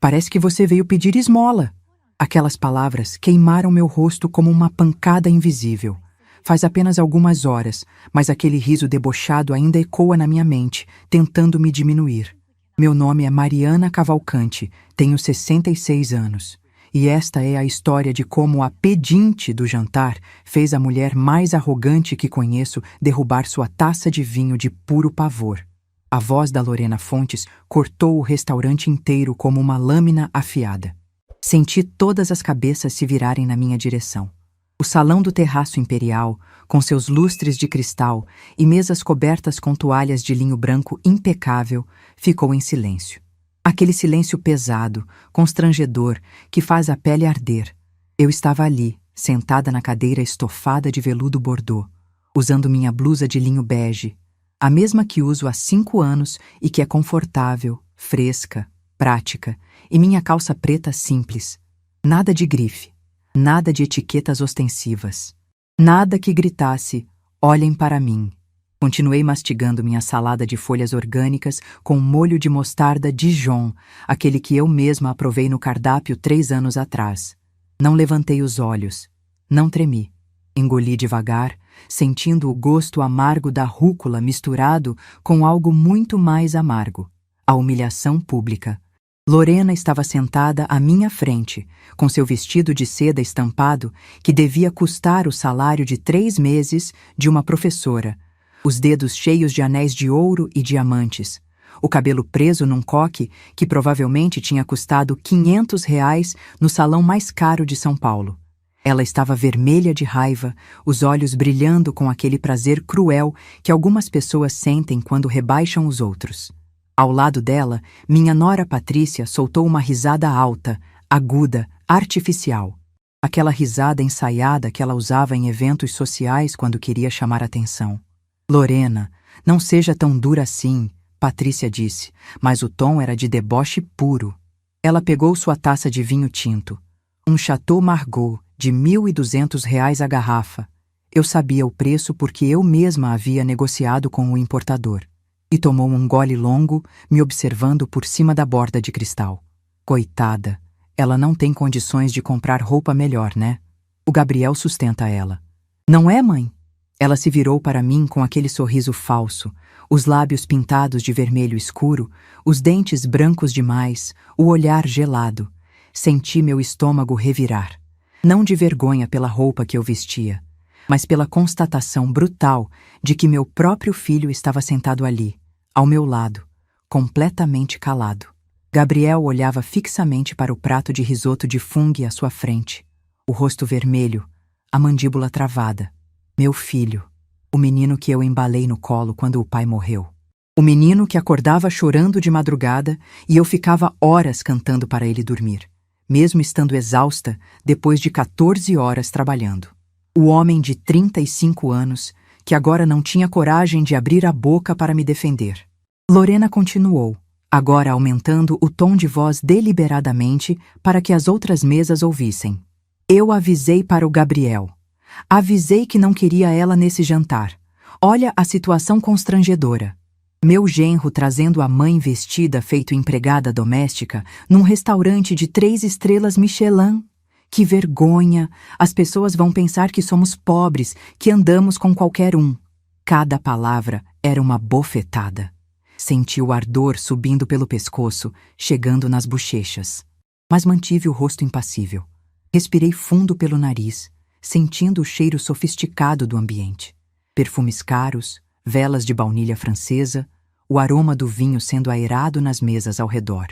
Parece que você veio pedir esmola. Aquelas palavras queimaram meu rosto como uma pancada invisível. Faz apenas algumas horas, mas aquele riso debochado ainda ecoa na minha mente, tentando me diminuir. Meu nome é Mariana Cavalcante, tenho 66 anos. E esta é a história de como a pedinte do jantar fez a mulher mais arrogante que conheço derrubar sua taça de vinho de puro pavor. A voz da Lorena Fontes cortou o restaurante inteiro como uma lâmina afiada. Senti todas as cabeças se virarem na minha direção. O salão do terraço imperial, com seus lustres de cristal e mesas cobertas com toalhas de linho branco impecável, ficou em silêncio. Aquele silêncio pesado, constrangedor, que faz a pele arder. Eu estava ali, sentada na cadeira estofada de veludo bordô, usando minha blusa de linho bege, a mesma que uso há 5 anos e que é confortável, fresca, prática, e minha calça preta simples. Nada de grife, nada de etiquetas ostensivas. Nada que gritasse, olhem para mim. Continuei mastigando minha salada de folhas orgânicas com molho de mostarda Dijon, aquele que eu mesma aprovei no cardápio 3 anos atrás. Não levantei os olhos. Não tremi. Engoli devagar, sentindo o gosto amargo da rúcula misturado com algo muito mais amargo. A humilhação pública. Lorena estava sentada à minha frente, com seu vestido de seda estampado que devia custar o salário de 3 meses de uma professora, os dedos cheios de anéis de ouro e diamantes, o cabelo preso num coque que provavelmente tinha custado R$ 500 no salão mais caro de São Paulo. Ela estava vermelha de raiva, os olhos brilhando com aquele prazer cruel que algumas pessoas sentem quando rebaixam os outros. Ao lado dela, minha nora Patrícia soltou uma risada alta, aguda, artificial. Aquela risada ensaiada que ela usava em eventos sociais quando queria chamar atenção. Lorena, não seja tão dura assim, Patrícia disse, mas o tom era de deboche puro. Ela pegou sua taça de vinho tinto, um Chateau Margaux de R$ 1.200 a garrafa. Eu sabia o preço porque eu mesma havia negociado com o importador. E tomou um gole longo, me observando por cima da borda de cristal. Coitada, ela não tem condições de comprar roupa melhor, né? O Gabriel sustenta ela. Não é, mãe? Ela se virou para mim com aquele sorriso falso, os lábios pintados de vermelho escuro, os dentes brancos demais, o olhar gelado. Senti meu estômago revirar. Não de vergonha pela roupa que eu vestia, mas pela constatação brutal de que meu próprio filho estava sentado ali, ao meu lado, completamente calado. Gabriel olhava fixamente para o prato de risoto de fungo à sua frente, o rosto vermelho, a mandíbula travada. Meu filho, o menino que eu embalei no colo quando o pai morreu. O menino que acordava chorando de madrugada e eu ficava horas cantando para ele dormir, mesmo estando exausta depois de 14 horas trabalhando. O homem de 35 anos, que agora não tinha coragem de abrir a boca para me defender. Lorena continuou, agora aumentando o tom de voz deliberadamente para que as outras mesas ouvissem. Eu avisei para o Gabriel. Avisei que não queria ela nesse jantar. Olha a situação constrangedora. Meu genro trazendo a mãe vestida feito empregada doméstica num restaurante de 3 estrelas Michelin. Que vergonha! As pessoas vão pensar que somos pobres, que andamos com qualquer um. Cada palavra era uma bofetada. Senti o ardor subindo pelo pescoço, chegando nas bochechas. Mas mantive o rosto impassível. Respirei fundo pelo nariz, sentindo o cheiro sofisticado do ambiente. Perfumes caros, velas de baunilha francesa, o aroma do vinho sendo aerado nas mesas ao redor.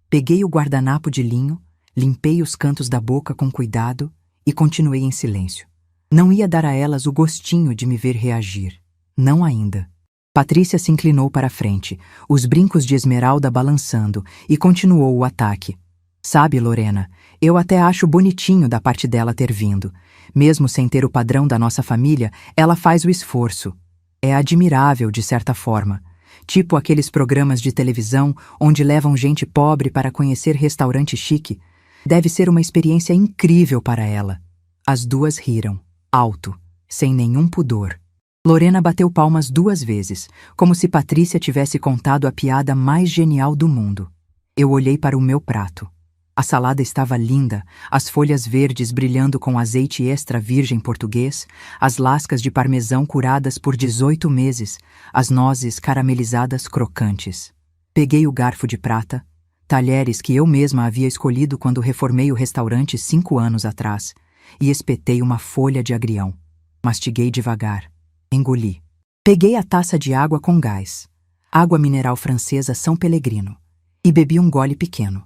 Peguei o guardanapo de linho, limpei os cantos da boca com cuidado e continuei em silêncio. Não ia dar a elas o gostinho de me ver reagir. Não ainda. Patrícia se inclinou para a frente, os brincos de esmeralda balançando, e continuou o ataque. Sabe, Lorena, eu até acho bonitinho da parte dela ter vindo. Mesmo sem ter o padrão da nossa família, ela faz o esforço. É admirável, de certa forma. Tipo aqueles programas de televisão onde levam gente pobre para conhecer restaurante chique. Deve ser uma experiência incrível para ela. As duas riram, alto, sem nenhum pudor. Lorena bateu palmas 2 vezes, como se Patrícia tivesse contado a piada mais genial do mundo. Eu olhei para o meu prato. A salada estava linda, as folhas verdes brilhando com azeite extra virgem português, as lascas de parmesão curadas por 18 meses, as nozes caramelizadas crocantes. Peguei o garfo de prata, talheres que eu mesma havia escolhido quando reformei o restaurante 5 anos atrás, e espetei uma folha de agrião. Mastiguei devagar. Engoli. Peguei a taça de água com gás, água mineral francesa São Pellegrino, e bebi um gole pequeno.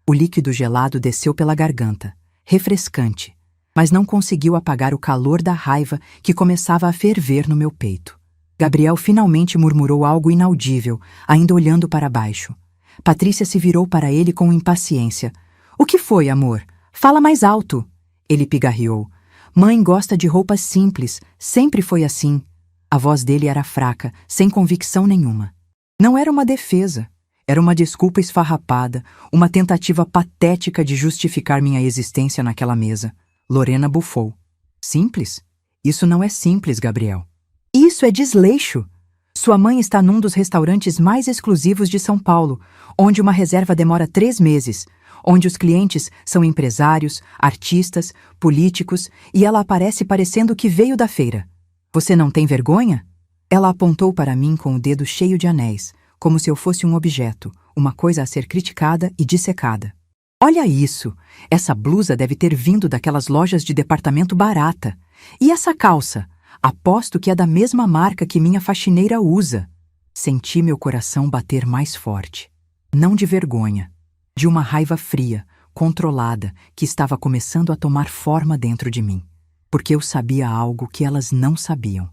O líquido gelado desceu pela garganta, refrescante, mas não conseguiu apagar o calor da raiva que começava a ferver no meu peito. Gabriel finalmente murmurou algo inaudível, ainda olhando para baixo. Patrícia se virou para ele com impaciência. "O que foi, amor? Fala mais alto!" Ele pigarreou. "Mãe gosta de roupas simples, sempre foi assim." A voz dele era fraca, sem convicção nenhuma. Não era uma defesa. Era uma desculpa esfarrapada, uma tentativa patética de justificar minha existência naquela mesa. Lorena bufou. "Simples? Isso não é simples, Gabriel. Isso é desleixo. Sua mãe está num dos restaurantes mais exclusivos de São Paulo, onde uma reserva demora 3 meses, onde os clientes são empresários, artistas, políticos, e ela aparece parecendo que veio da feira. Você não tem vergonha?" Ela apontou para mim com o dedo cheio de anéis, como se eu fosse um objeto, uma coisa a ser criticada e dissecada. "Olha isso! Essa blusa deve ter vindo daquelas lojas de departamento barata. E essa calça? Aposto que é da mesma marca que minha faxineira usa." Senti meu coração bater mais forte. Não de vergonha, de uma raiva fria, controlada, que estava começando a tomar forma dentro de mim. Porque eu sabia algo que elas não sabiam.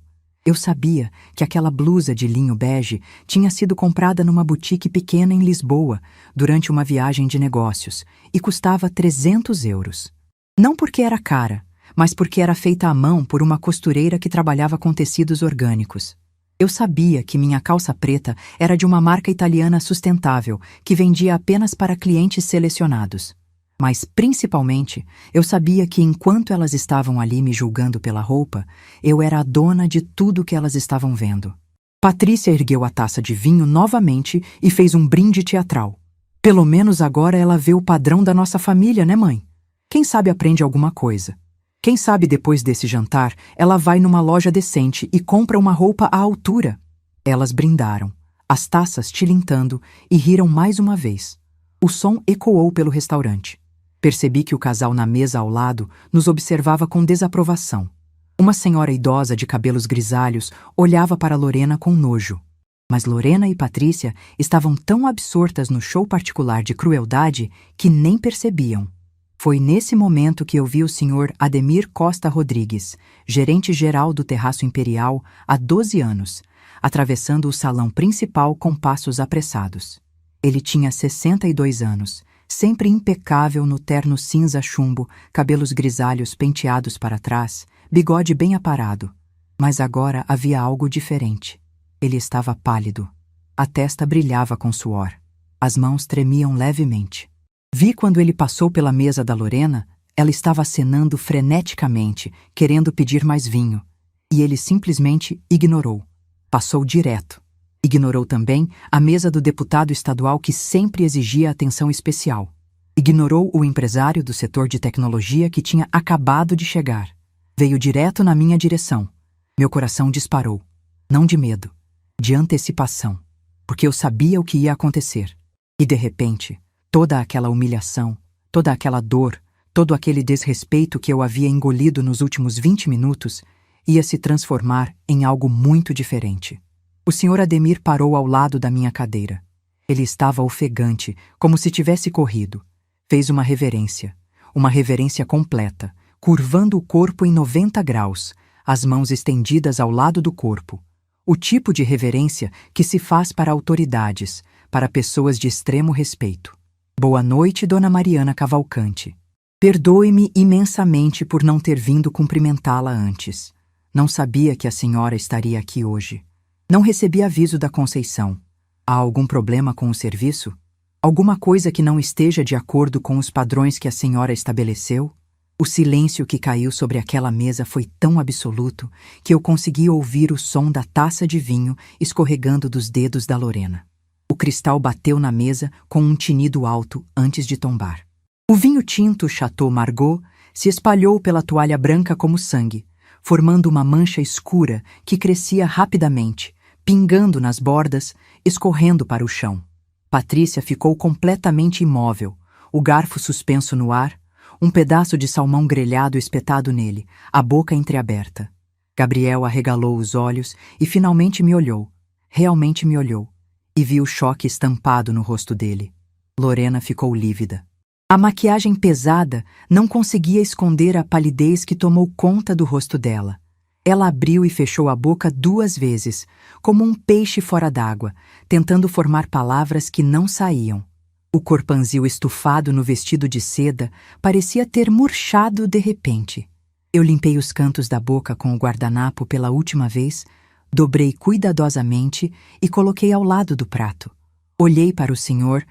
Eu sabia que aquela blusa de linho bege tinha sido comprada numa boutique pequena em Lisboa, durante uma viagem de negócios, e custava 300 euros. Não porque era cara, mas porque era feita à mão por uma costureira que trabalhava com tecidos orgânicos. Eu sabia que minha calça preta era de uma marca italiana sustentável, que vendia apenas para clientes selecionados. Mas, principalmente, eu sabia que enquanto elas estavam ali me julgando pela roupa, eu era a dona de tudo que elas estavam vendo. Patrícia ergueu a taça de vinho novamente e fez um brinde teatral. "Pelo menos agora ela vê o padrão da nossa família, né, mãe? Quem sabe aprende alguma coisa. Quem sabe depois desse jantar ela vai numa loja decente e compra uma roupa à altura." Elas brindaram, as taças tilintando, e riram mais uma vez. O som ecoou pelo restaurante. Percebi que o casal na mesa ao lado nos observava com desaprovação. Uma senhora idosa de cabelos grisalhos olhava para Lorena com nojo. Mas Lorena e Patrícia estavam tão absortas no show particular de crueldade que nem percebiam. Foi nesse momento que eu vi o Sr. Ademir Costa Rodrigues, gerente-geral do Terraço Imperial há 12 anos, atravessando o salão principal com passos apressados. Ele tinha 62 anos, sempre impecável no terno cinza chumbo, cabelos grisalhos penteados para trás, bigode bem aparado. Mas agora havia algo diferente. Ele estava pálido. A testa brilhava com suor. As mãos tremiam levemente. Vi quando ele passou pela mesa da Lorena, ela estava acenando freneticamente, querendo pedir mais vinho. E ele simplesmente ignorou. Passou direto. Ignorou também a mesa do deputado estadual que sempre exigia atenção especial. Ignorou o empresário do setor de tecnologia que tinha acabado de chegar. Veio direto na minha direção. Meu coração disparou. Não de medo, de antecipação, porque eu sabia o que ia acontecer. E de repente, toda aquela humilhação, toda aquela dor, todo aquele desrespeito que eu havia engolido nos últimos 20 minutos ia se transformar em algo muito diferente. O Sr. Ademir parou ao lado da minha cadeira. Ele estava ofegante, como se tivesse corrido. Fez uma reverência completa, curvando o corpo em 90 graus, as mãos estendidas ao lado do corpo. O tipo de reverência que se faz para autoridades, para pessoas de extremo respeito. "Boa noite, Dona Mariana Cavalcante. Perdoe-me imensamente por não ter vindo cumprimentá-la antes. Não sabia que a senhora estaria aqui hoje. Não recebi aviso da Conceição. Há algum problema com o serviço? Alguma coisa que não esteja de acordo com os padrões que a senhora estabeleceu?" O silêncio que caiu sobre aquela mesa foi tão absoluto que eu consegui ouvir o som da taça de vinho escorregando dos dedos da Lorena. O cristal bateu na mesa com um tinido alto antes de tombar. O vinho tinto Chateau Margaux se espalhou pela toalha branca como sangue, formando uma mancha escura que crescia rapidamente, pingando nas bordas, escorrendo para o chão. Patrícia ficou completamente imóvel, o garfo suspenso no ar, um pedaço de salmão grelhado espetado nele, a boca entreaberta. Gabriel arregalou os olhos e finalmente me olhou, realmente me olhou, e vi o choque estampado no rosto dele. Lorena ficou lívida. A maquiagem pesada não conseguia esconder a palidez que tomou conta do rosto dela. Ela abriu e fechou a boca 2 vezes, como um peixe fora d'água, tentando formar palavras que não saíam. O corpanzil estufado no vestido de seda parecia ter murchado de repente. Eu limpei os cantos da boca com o guardanapo pela última vez, dobrei cuidadosamente e coloquei ao lado do prato. Olhei para o senhor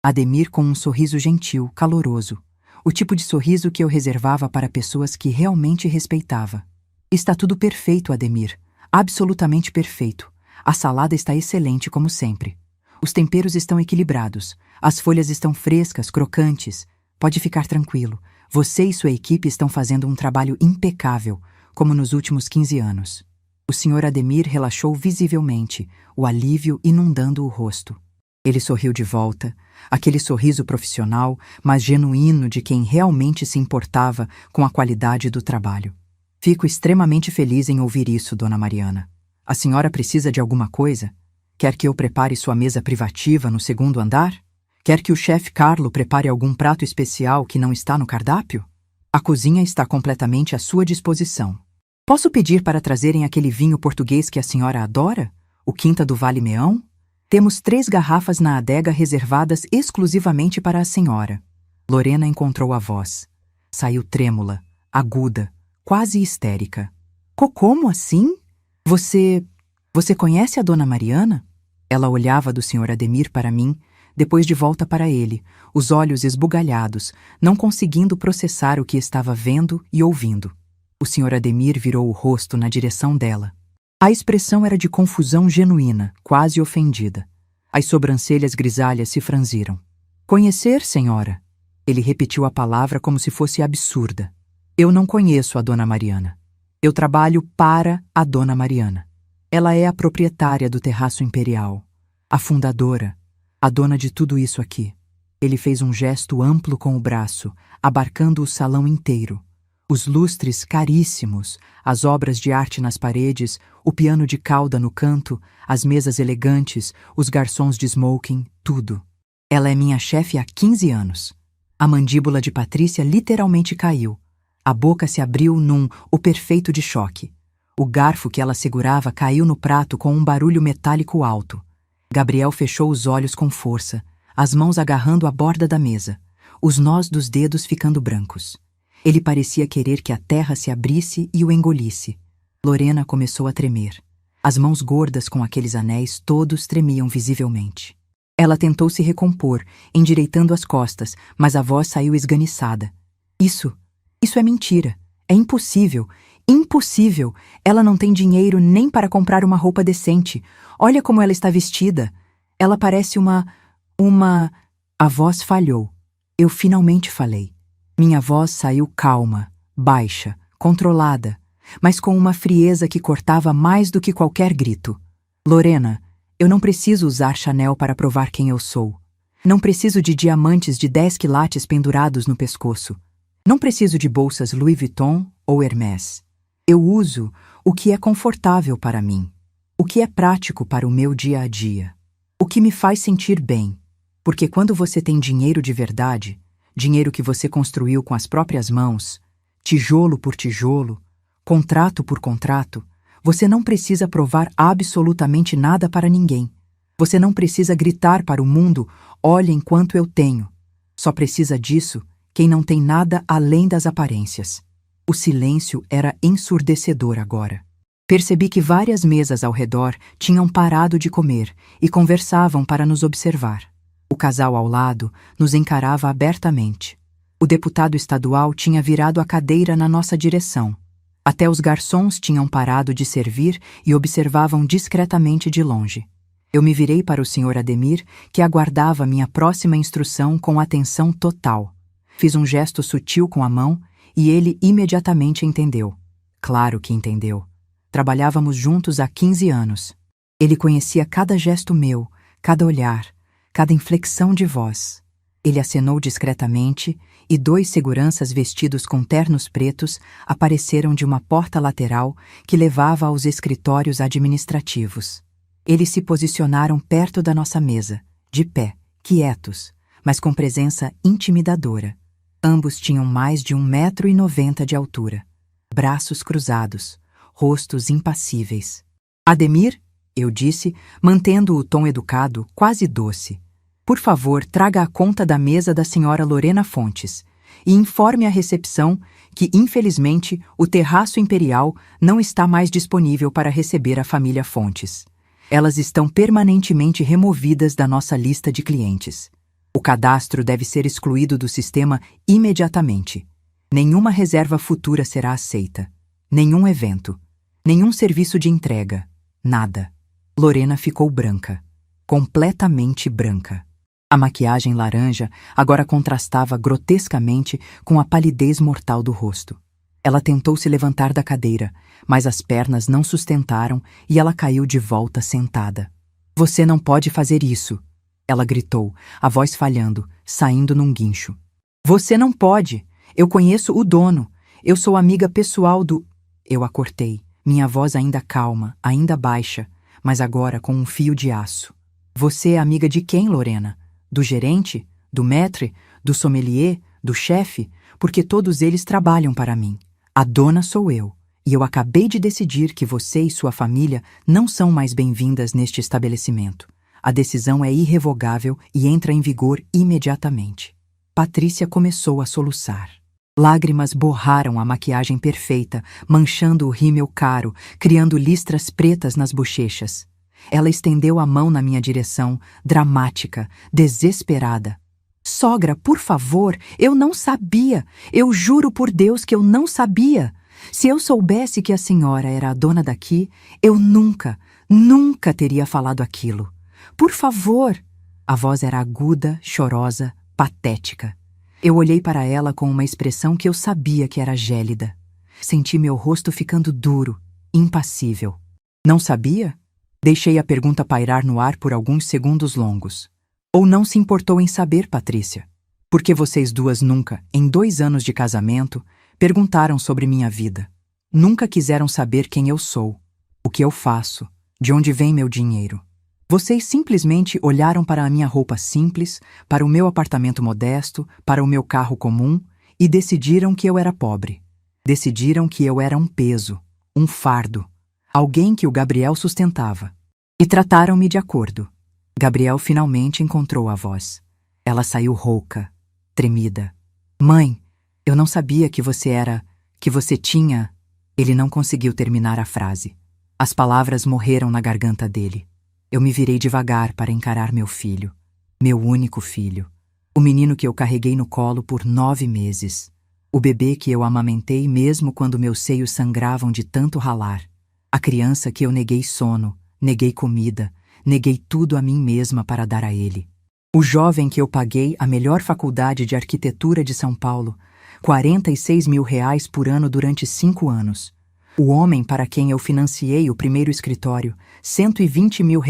Ademir com um sorriso gentil, caloroso, o tipo de sorriso que eu reservava para pessoas que realmente respeitava. Está tudo perfeito, Ademir, absolutamente perfeito. A salada está excelente como sempre. Os temperos estão equilibrados, as folhas estão frescas, crocantes. Pode ficar tranquilo, você e sua equipe estão fazendo um trabalho impecável, como nos últimos 15 anos. O senhor Ademir relaxou visivelmente, o alívio inundando o rosto. Ele sorriu de volta, aquele sorriso profissional, mas genuíno de quem realmente se importava com a qualidade do trabalho. Fico extremamente feliz em ouvir isso, dona Mariana. A senhora precisa de alguma coisa? Quer que eu prepare sua mesa privativa no 2º andar? Quer que o chefe Carlo prepare algum prato especial que não está no cardápio? A cozinha está completamente à sua disposição. Posso pedir para trazerem aquele vinho português que a senhora adora? O Quinta do Vale Meão? Temos 3 garrafas na adega reservadas exclusivamente para a senhora. Lorena encontrou a voz. Saiu trêmula, aguda, quase histérica. Como assim? Você conhece a dona Mariana? Ela olhava do senhor Ademir para mim, depois de volta para ele, os olhos esbugalhados, não conseguindo processar o que estava vendo e ouvindo. O senhor Ademir virou o rosto na direção dela. A expressão era de confusão genuína, quase ofendida. As sobrancelhas grisalhas se franziram. Conhecer, senhora? Ele repetiu a palavra como se fosse absurda. Eu não conheço a dona Mariana. Eu trabalho para a dona Mariana. Ela é a proprietária do Terraço Imperial, a fundadora, a dona de tudo isso aqui. Ele fez um gesto amplo com o braço, abarcando o salão inteiro. Os lustres caríssimos, as obras de arte nas paredes, o piano de cauda no canto, as mesas elegantes, os garçons de smoking, tudo. Ela é minha chefe há 15 anos. A mandíbula de Patrícia literalmente caiu. A boca se abriu o perfeito de choque. O garfo que ela segurava caiu no prato com um barulho metálico alto. Gabriel fechou os olhos com força, as mãos agarrando a borda da mesa, os nós dos dedos ficando brancos. Ele parecia querer que a terra se abrisse e o engolisse. Lorena começou a tremer. As mãos gordas com aqueles anéis todos tremiam visivelmente. Ela tentou se recompor, endireitando as costas, mas a voz saiu esganiçada. Isso é mentira. É impossível. Impossível. Ela não tem dinheiro nem para comprar uma roupa decente. Olha como ela está vestida. Ela parece uma... A voz falhou. Eu finalmente falei. Minha voz saiu calma, baixa, controlada, mas com uma frieza que cortava mais do que qualquer grito. Lorena, eu não preciso usar Chanel para provar quem eu sou. Não preciso de diamantes de 10 quilates pendurados no pescoço. Não preciso de bolsas Louis Vuitton ou Hermès. Eu uso o que é confortável para mim, o que é prático para o meu dia a dia, o que me faz sentir bem. Porque quando você tem dinheiro de verdade, dinheiro que você construiu com as próprias mãos, tijolo por tijolo, contrato por contrato, você não precisa provar absolutamente nada para ninguém. Você não precisa gritar para o mundo, olhem quanto eu tenho. Só precisa disso quem não tem nada além das aparências. O silêncio era ensurdecedor agora. Percebi que várias mesas ao redor tinham parado de comer e conversavam para nos observar. O casal ao lado nos encarava abertamente. O deputado estadual tinha virado a cadeira na nossa direção. Até os garçons tinham parado de servir e observavam discretamente de longe. Eu me virei para o senhor Ademir, que aguardava minha próxima instrução com atenção total. Fiz um gesto sutil com a mão e ele imediatamente entendeu. Claro que entendeu. Trabalhávamos juntos há 15 anos. Ele conhecia cada gesto meu, cada olhar, cada inflexão de voz. Ele acenou discretamente e 2 seguranças vestidos com ternos pretos apareceram de uma porta lateral que levava aos escritórios administrativos. Eles se posicionaram perto da nossa mesa, de pé, quietos, mas com presença intimidadora. Ambos tinham mais de 1,90 m de altura, braços cruzados, rostos impassíveis. Ademir, eu disse, mantendo o tom educado, quase doce. Por favor, traga a conta da mesa da senhora Lorena Fontes e informe à recepção que, infelizmente, o terraço imperial não está mais disponível para receber a família Fontes. Elas estão permanentemente removidas da nossa lista de clientes. O cadastro deve ser excluído do sistema imediatamente. Nenhuma reserva futura será aceita. Nenhum evento. Nenhum serviço de entrega. Nada. Lorena ficou branca. Completamente branca. A maquiagem laranja agora contrastava grotescamente com a palidez mortal do rosto. Ela tentou se levantar da cadeira, mas as pernas não sustentaram e ela caiu de volta sentada. "Você não pode fazer isso!" Ela gritou, a voz falhando, saindo num guincho. "Você não pode! Eu conheço o dono! Eu sou amiga pessoal do..." Eu a cortei, minha voz ainda calma, ainda baixa, mas agora com um fio de aço. "Você é amiga de quem, Lorena? Do gerente? Do maître? Do sommelier? Do chefe? Porque todos eles trabalham para mim. A dona sou eu, e eu acabei de decidir que você e sua família não são mais bem-vindas neste estabelecimento. A decisão é irrevogável e entra em vigor imediatamente." Patrícia começou a soluçar. Lágrimas borraram a maquiagem perfeita, manchando o rímel caro, criando listras pretas nas bochechas. Ela estendeu a mão na minha direção, dramática, desesperada. "Sogra, por favor, eu não sabia. Eu juro por Deus que eu não sabia. Se eu soubesse que a senhora era a dona daqui, eu nunca, nunca teria falado aquilo. Por favor." A voz era aguda, chorosa, patética. Eu olhei para ela com uma expressão que eu sabia que era gélida. Senti meu rosto ficando duro, impassível. "Não sabia?" Deixei a pergunta pairar no ar por alguns segundos longos. "Ou não se importou em saber, Patrícia? Porque vocês duas nunca, em 2 anos de casamento, perguntaram sobre minha vida. Nunca quiseram saber quem eu sou, o que eu faço, de onde vem meu dinheiro. Vocês simplesmente olharam para a minha roupa simples, para o meu apartamento modesto, para o meu carro comum e decidiram que eu era pobre. Decidiram que eu era um peso, um fardo, alguém que o Gabriel sustentava. E trataram-me de acordo." Gabriel finalmente encontrou a voz. Ela saiu rouca, tremida. "Mãe, eu não sabia que você era... que você tinha..." Ele não conseguiu terminar a frase. As palavras morreram na garganta dele. Eu me virei devagar para encarar meu filho. Meu único filho. O menino que eu carreguei no colo por 9 meses. O bebê que eu amamentei mesmo quando meus seios sangravam de tanto ralar. A criança que eu neguei sono, neguei comida, neguei tudo a mim mesma para dar a ele. O jovem que eu paguei a melhor faculdade de arquitetura de São Paulo, R$46 mil por ano durante 5 anos. O homem para quem eu financiei o primeiro escritório, R$120 mil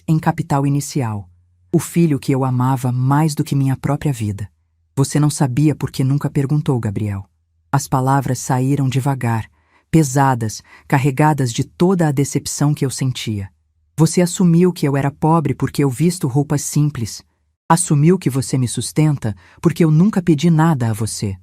em capital inicial. O filho que eu amava mais do que minha própria vida. Você não sabia porque nunca perguntou, Gabriel. As palavras saíram devagar, pesadas, carregadas de toda a decepção que eu sentia. Você assumiu que eu era pobre porque eu visto roupas simples. Assumiu que você me sustenta porque eu nunca pedi nada a você.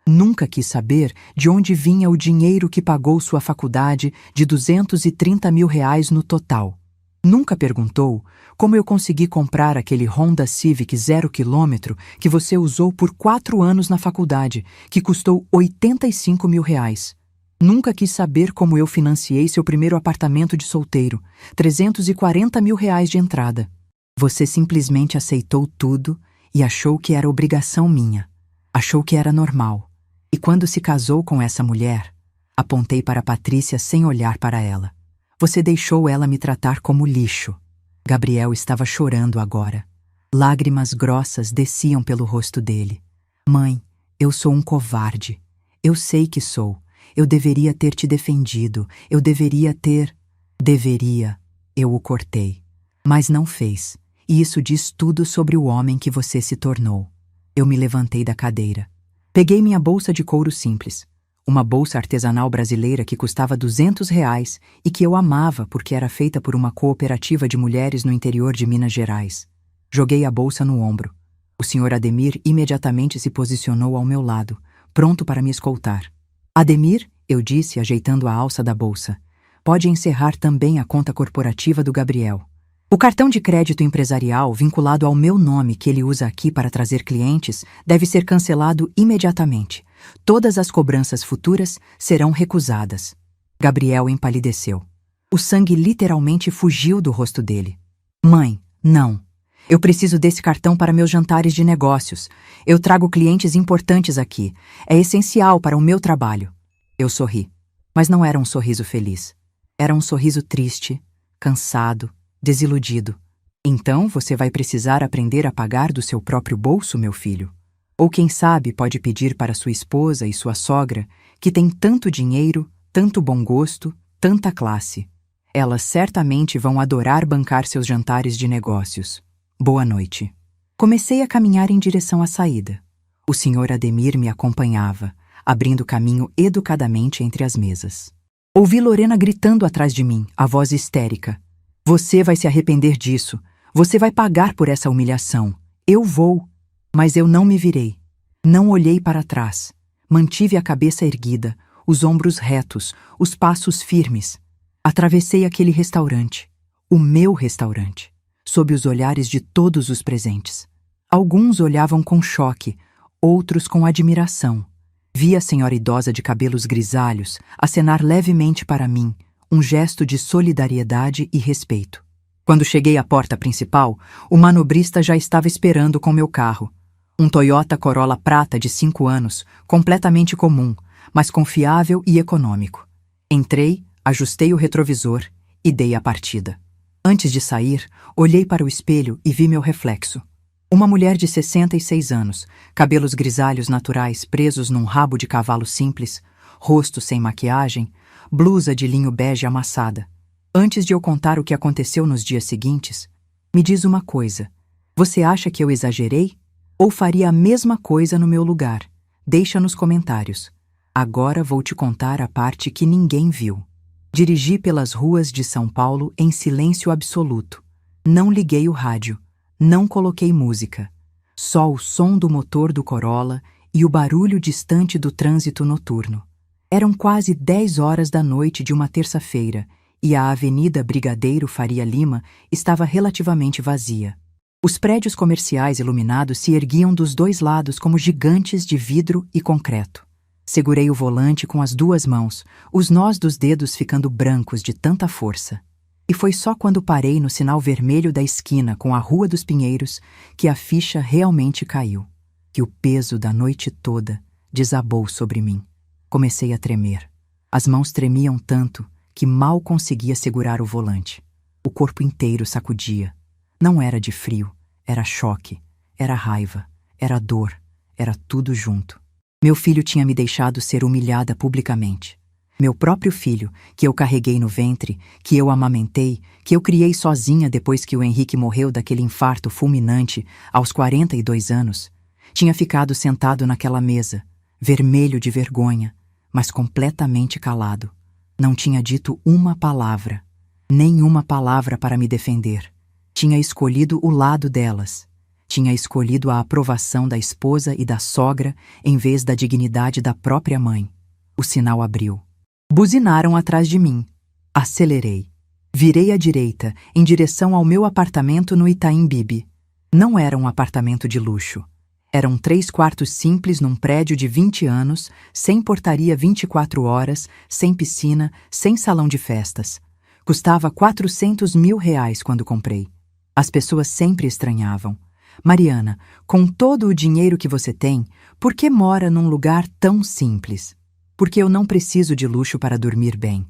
Nunca quis saber de onde vinha o dinheiro que pagou sua faculdade de R$230 mil no total. Nunca perguntou como eu consegui comprar aquele Honda Civic 0 km que você usou por 4 anos na faculdade, que custou R$85 mil. Nunca quis saber como eu financiei seu primeiro apartamento de solteiro, R$340 mil de entrada. Você simplesmente aceitou tudo e achou que era obrigação minha. Achou que era normal. E quando se casou com essa mulher, apontei para Patrícia sem olhar para ela. Você deixou ela me tratar como lixo. Gabriel estava chorando agora. Lágrimas grossas desciam pelo rosto dele. Mãe, Eu sou um covarde. Eu sei que sou. Eu deveria ter te defendido. Eu deveria ter... Deveria. Eu o cortei. Mas não fez. E isso diz tudo sobre o homem que você se tornou. Eu me levantei da cadeira. Peguei minha bolsa de couro simples. Uma bolsa artesanal brasileira que custava R$ 200 e que eu amava porque era feita por uma cooperativa de mulheres no interior de Minas Gerais. Joguei a bolsa no ombro. O Sr. Ademir imediatamente se posicionou ao meu lado, pronto para me escoltar. Ademir, eu disse, ajeitando a alça da bolsa, pode encerrar também a conta corporativa do Gabriel. O cartão de crédito empresarial vinculado ao meu nome que ele usa aqui para trazer clientes deve ser cancelado imediatamente. Todas as cobranças futuras serão recusadas. Gabriel empalideceu. O sangue literalmente fugiu do rosto dele. Mãe, não. Eu preciso desse cartão para meus jantares de negócios. Eu trago clientes importantes aqui. É essencial para o meu trabalho. Eu sorri. Mas não era um sorriso feliz. Era um sorriso triste, cansado, desiludido. Então você vai precisar aprender a pagar do seu próprio bolso, meu filho. Ou quem sabe pode pedir para sua esposa e sua sogra, que têm tanto dinheiro, tanto bom gosto, tanta classe. Elas certamente vão adorar bancar seus jantares de negócios. Boa noite. Comecei a caminhar em direção à saída. O Sr. Ademir me acompanhava, abrindo caminho educadamente entre as mesas. Ouvi Lorena gritando atrás de mim, a voz histérica. Você vai se arrepender disso. Você vai pagar por essa humilhação. Eu vou. Mas eu não me virei. Não olhei para trás. Mantive a cabeça erguida, os ombros retos, os passos firmes. Atravessei aquele restaurante. O meu restaurante. Sob os olhares de todos os presentes. Alguns olhavam com choque, outros com admiração. Vi a senhora idosa de cabelos grisalhos acenar levemente para mim, um gesto de solidariedade e respeito. Quando cheguei à porta principal, o manobrista já estava esperando com meu carro. Um Toyota Corolla prata de 5 anos, completamente comum, mas confiável e econômico. Entrei, ajustei o retrovisor e dei a partida. Antes de sair, olhei para o espelho e vi meu reflexo. Uma mulher de 66 anos, cabelos grisalhos naturais presos num rabo de cavalo simples, rosto sem maquiagem, blusa de linho bege amassada. Antes de eu contar o que aconteceu nos dias seguintes, me diz uma coisa. Você acha que eu exagerei? Ou faria a mesma coisa no meu lugar? Deixa nos comentários. Agora vou te contar a parte que ninguém viu. Dirigi pelas ruas de São Paulo em silêncio absoluto. Não liguei o rádio. Não coloquei música. Só o som do motor do Corolla e o barulho distante do trânsito noturno. Eram quase 10 horas da noite de uma terça-feira e a Avenida Brigadeiro Faria Lima estava relativamente vazia. Os prédios comerciais iluminados se erguiam dos dois lados como gigantes de vidro e concreto. Segurei o volante com as 2 mãos, os nós dos dedos ficando brancos de tanta força. E foi só quando parei no sinal vermelho da esquina com a Rua dos Pinheiros que a ficha realmente caiu, que o peso da noite toda desabou sobre mim. Comecei a tremer. As mãos tremiam tanto que mal conseguia segurar o volante. O corpo inteiro sacudia. Não era de frio, era choque, era raiva, era dor, era tudo junto. Meu filho tinha me deixado ser humilhada publicamente. Meu próprio filho, que eu carreguei no ventre, que eu amamentei, que eu criei sozinha depois que o Henrique morreu daquele infarto fulminante aos 42 anos, tinha ficado sentado naquela mesa, vermelho de vergonha, mas completamente calado. Não tinha dito uma palavra, nenhuma palavra para me defender. Tinha escolhido o lado delas. Tinha escolhido a aprovação da esposa e da sogra em vez da dignidade da própria mãe. O sinal abriu. Buzinaram atrás de mim. Acelerei. Virei à direita, em direção ao meu apartamento no Itaim Bibi. Não era um apartamento de luxo. Eram 3 quartos simples num prédio de 20 anos, sem portaria 24 horas, sem piscina, sem salão de festas. Custava R$ 400 mil quando comprei. As pessoas sempre estranhavam. Mariana, com todo o dinheiro que você tem, por que mora num lugar tão simples? Porque eu não preciso de luxo para dormir bem.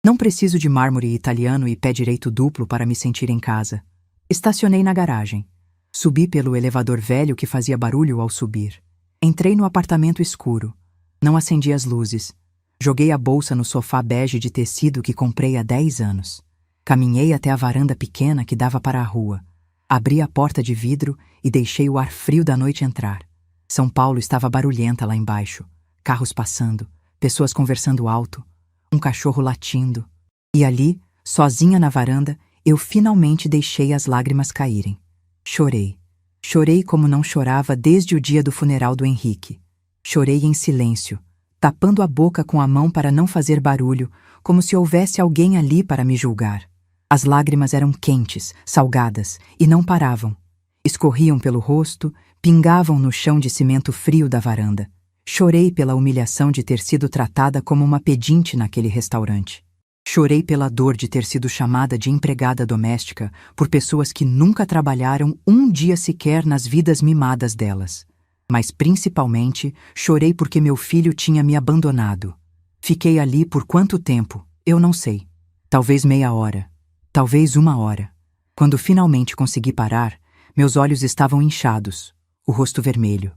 Não preciso de mármore italiano e pé direito duplo para me sentir em casa. Estacionei na garagem. Subi pelo elevador velho que fazia barulho ao subir. Entrei no apartamento escuro. Não acendi as luzes. Joguei a bolsa no sofá bege de tecido que comprei há 10 anos. Caminhei até a varanda pequena que dava para a rua. Abri a porta de vidro e deixei o ar frio da noite entrar. São Paulo estava barulhenta lá embaixo. Carros passando, pessoas conversando alto, um cachorro latindo. E ali, sozinha na varanda, eu finalmente deixei as lágrimas caírem. Chorei. Chorei como não chorava desde o dia do funeral do Henrique. Chorei em silêncio, tapando a boca com a mão para não fazer barulho, como se houvesse alguém ali para me julgar. As lágrimas eram quentes, salgadas, e não paravam. Escorriam pelo rosto, pingavam no chão de cimento frio da varanda. Chorei pela humilhação de ter sido tratada como uma pedinte naquele restaurante. Chorei pela dor de ter sido chamada de empregada doméstica por pessoas que nunca trabalharam um dia sequer nas vidas mimadas delas. Mas principalmente chorei porque meu filho tinha me abandonado. Fiquei ali por quanto tempo, eu não sei. Talvez meia hora, talvez 1 hora. Quando finalmente consegui parar, meus olhos estavam inchados, o rosto vermelho.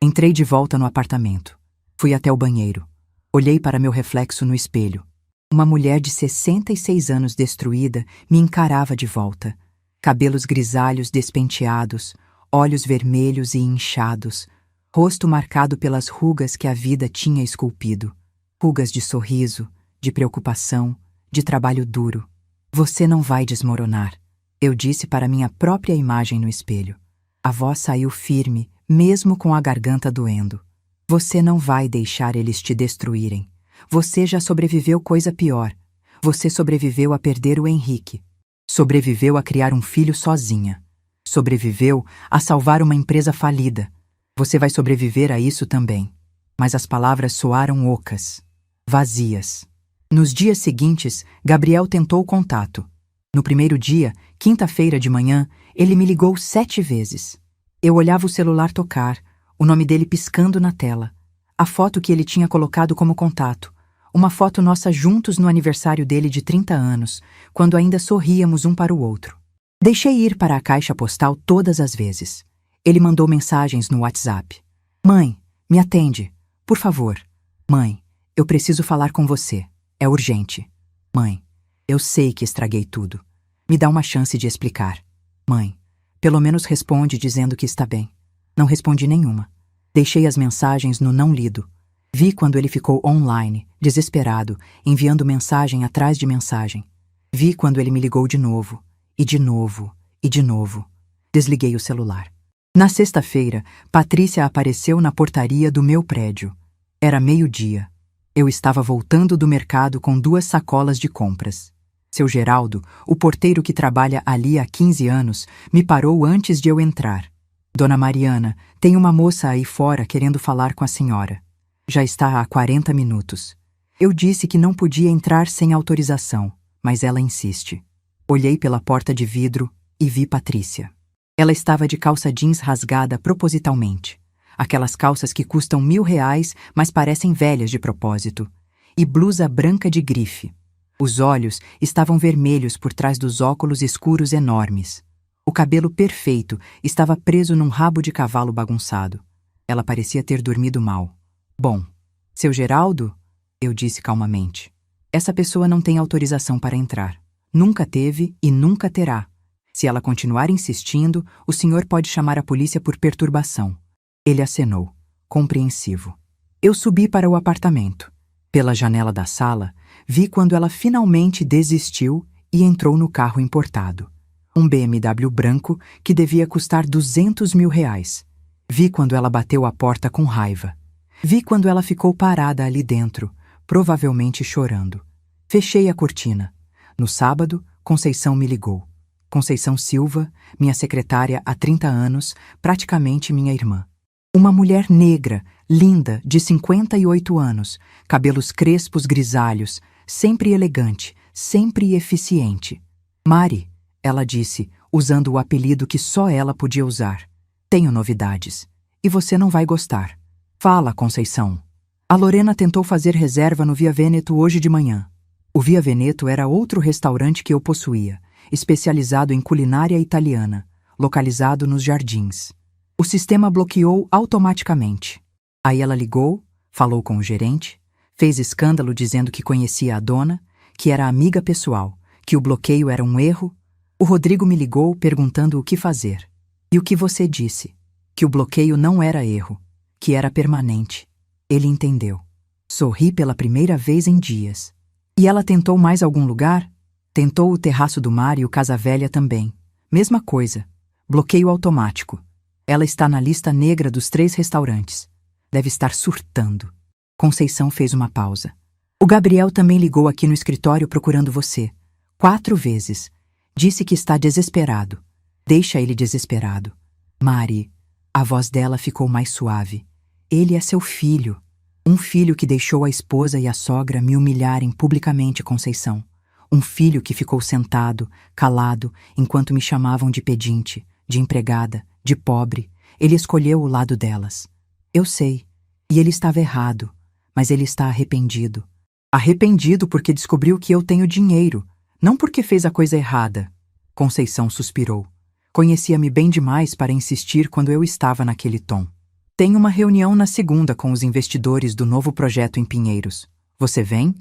Entrei de volta no apartamento. Fui até o banheiro. Olhei para meu reflexo no espelho. Uma mulher de 66 anos destruída me encarava de volta. Cabelos grisalhos despenteados, olhos vermelhos e inchados, rosto marcado pelas rugas que a vida tinha esculpido. Rugas de sorriso, de preocupação, de trabalho duro. Você não vai desmoronar, eu disse para minha própria imagem no espelho. A voz saiu firme, mesmo com a garganta doendo. Você não vai deixar eles te destruírem. Você já sobreviveu coisa pior. Você sobreviveu a perder o Henrique. Sobreviveu a criar um filho sozinha. Sobreviveu a salvar uma empresa falida. Você vai sobreviver a isso também. Mas as palavras soaram ocas, vazias. Nos dias seguintes, Gabriel tentou o contato. No primeiro dia, quinta-feira de manhã, ele me ligou 7 vezes. Eu olhava o celular tocar, o nome dele piscando na tela. A foto que ele tinha colocado como contato. Uma foto nossa juntos no aniversário dele de 30 anos, quando ainda sorríamos um para o outro. Deixei ir para a caixa postal todas as vezes. Ele mandou mensagens no WhatsApp. Mãe, me atende, por favor. Mãe, eu preciso falar com você. É urgente. Mãe, eu sei que estraguei tudo. Me dá uma chance de explicar. Mãe, pelo menos responde dizendo que está bem. Não respondi nenhuma. Deixei as mensagens no não lido. Vi quando ele ficou online, desesperado, enviando mensagem atrás de mensagem. Vi quando ele me ligou de novo, e de novo, e de novo. Desliguei o celular. Na sexta-feira, Patrícia apareceu na portaria do meu prédio. Era 12h. Eu estava voltando do mercado com 2 sacolas de compras. Seu Geraldo, o porteiro que trabalha ali há 15 anos, me parou antes de eu entrar. Dona Mariana, tem uma moça aí fora querendo falar com a senhora. Já está há 40 minutos. Eu disse que não podia entrar sem autorização, mas ela insiste. Olhei pela porta de vidro e vi Patrícia. Ela estava de calça jeans rasgada propositalmente. Aquelas calças que custam R$1.000, mas parecem velhas de propósito. E blusa branca de grife. Os olhos estavam vermelhos por trás dos óculos escuros enormes. O cabelo perfeito estava preso num rabo de cavalo bagunçado. Ela parecia ter dormido mal. Bom, seu Geraldo? Eu disse calmamente. Essa pessoa não tem autorização para entrar. Nunca teve e nunca terá. Se ela continuar insistindo, o senhor pode chamar a polícia por perturbação. Ele acenou, compreensivo. Eu subi para o apartamento. Pela janela da sala, vi quando ela finalmente desistiu e entrou no carro importado. Um BMW branco que devia custar R$200.000. Vi quando ela bateu a porta com raiva. Vi quando ela ficou parada ali dentro, provavelmente chorando. Fechei a cortina. No sábado, Conceição me ligou. Conceição Silva, minha secretária há 30 anos, praticamente minha irmã. Uma mulher negra, linda, de 58 anos, cabelos crespos grisalhos, sempre elegante, sempre eficiente. Mari, ela disse, usando o apelido que só ela podia usar. Tenho novidades. E você não vai gostar. Fala, Conceição. A Lorena tentou fazer reserva no Via Veneto hoje de manhã. O Via Veneto era outro restaurante que eu possuía, especializado em culinária italiana, localizado nos Jardins. O sistema bloqueou automaticamente. Aí ela ligou, falou com o gerente, fez escândalo dizendo que conhecia a dona, que era amiga pessoal, que o bloqueio era um erro. O Rodrigo me ligou perguntando o que fazer. E o que você disse? Que o bloqueio não era erro, que era permanente. Ele entendeu. Sorri pela primeira vez em dias. E ela tentou mais algum lugar? Tentou o Terraço do Mar e o Casa Velha também. Mesma coisa. Bloqueio automático. Ela está na lista negra dos 3 restaurantes. Deve estar surtando. Conceição fez uma pausa. O Gabriel também ligou aqui no escritório procurando você. 4 vezes. Disse que está desesperado. Deixa ele desesperado. Mari, a voz dela ficou mais suave. Ele é seu filho. Um filho que deixou a esposa e a sogra me humilharem publicamente, Conceição. Um filho que ficou sentado, calado, enquanto me chamavam de pedinte, de empregada, de pobre. Ele escolheu o lado delas. Eu sei. E ele estava errado. Mas ele está arrependido. Arrependido porque descobriu que eu tenho dinheiro, não porque fez a coisa errada. Conceição suspirou. Conhecia-me bem demais para insistir quando eu estava naquele tom. Tenho uma reunião na segunda com os investidores do novo projeto em Pinheiros. Você vem?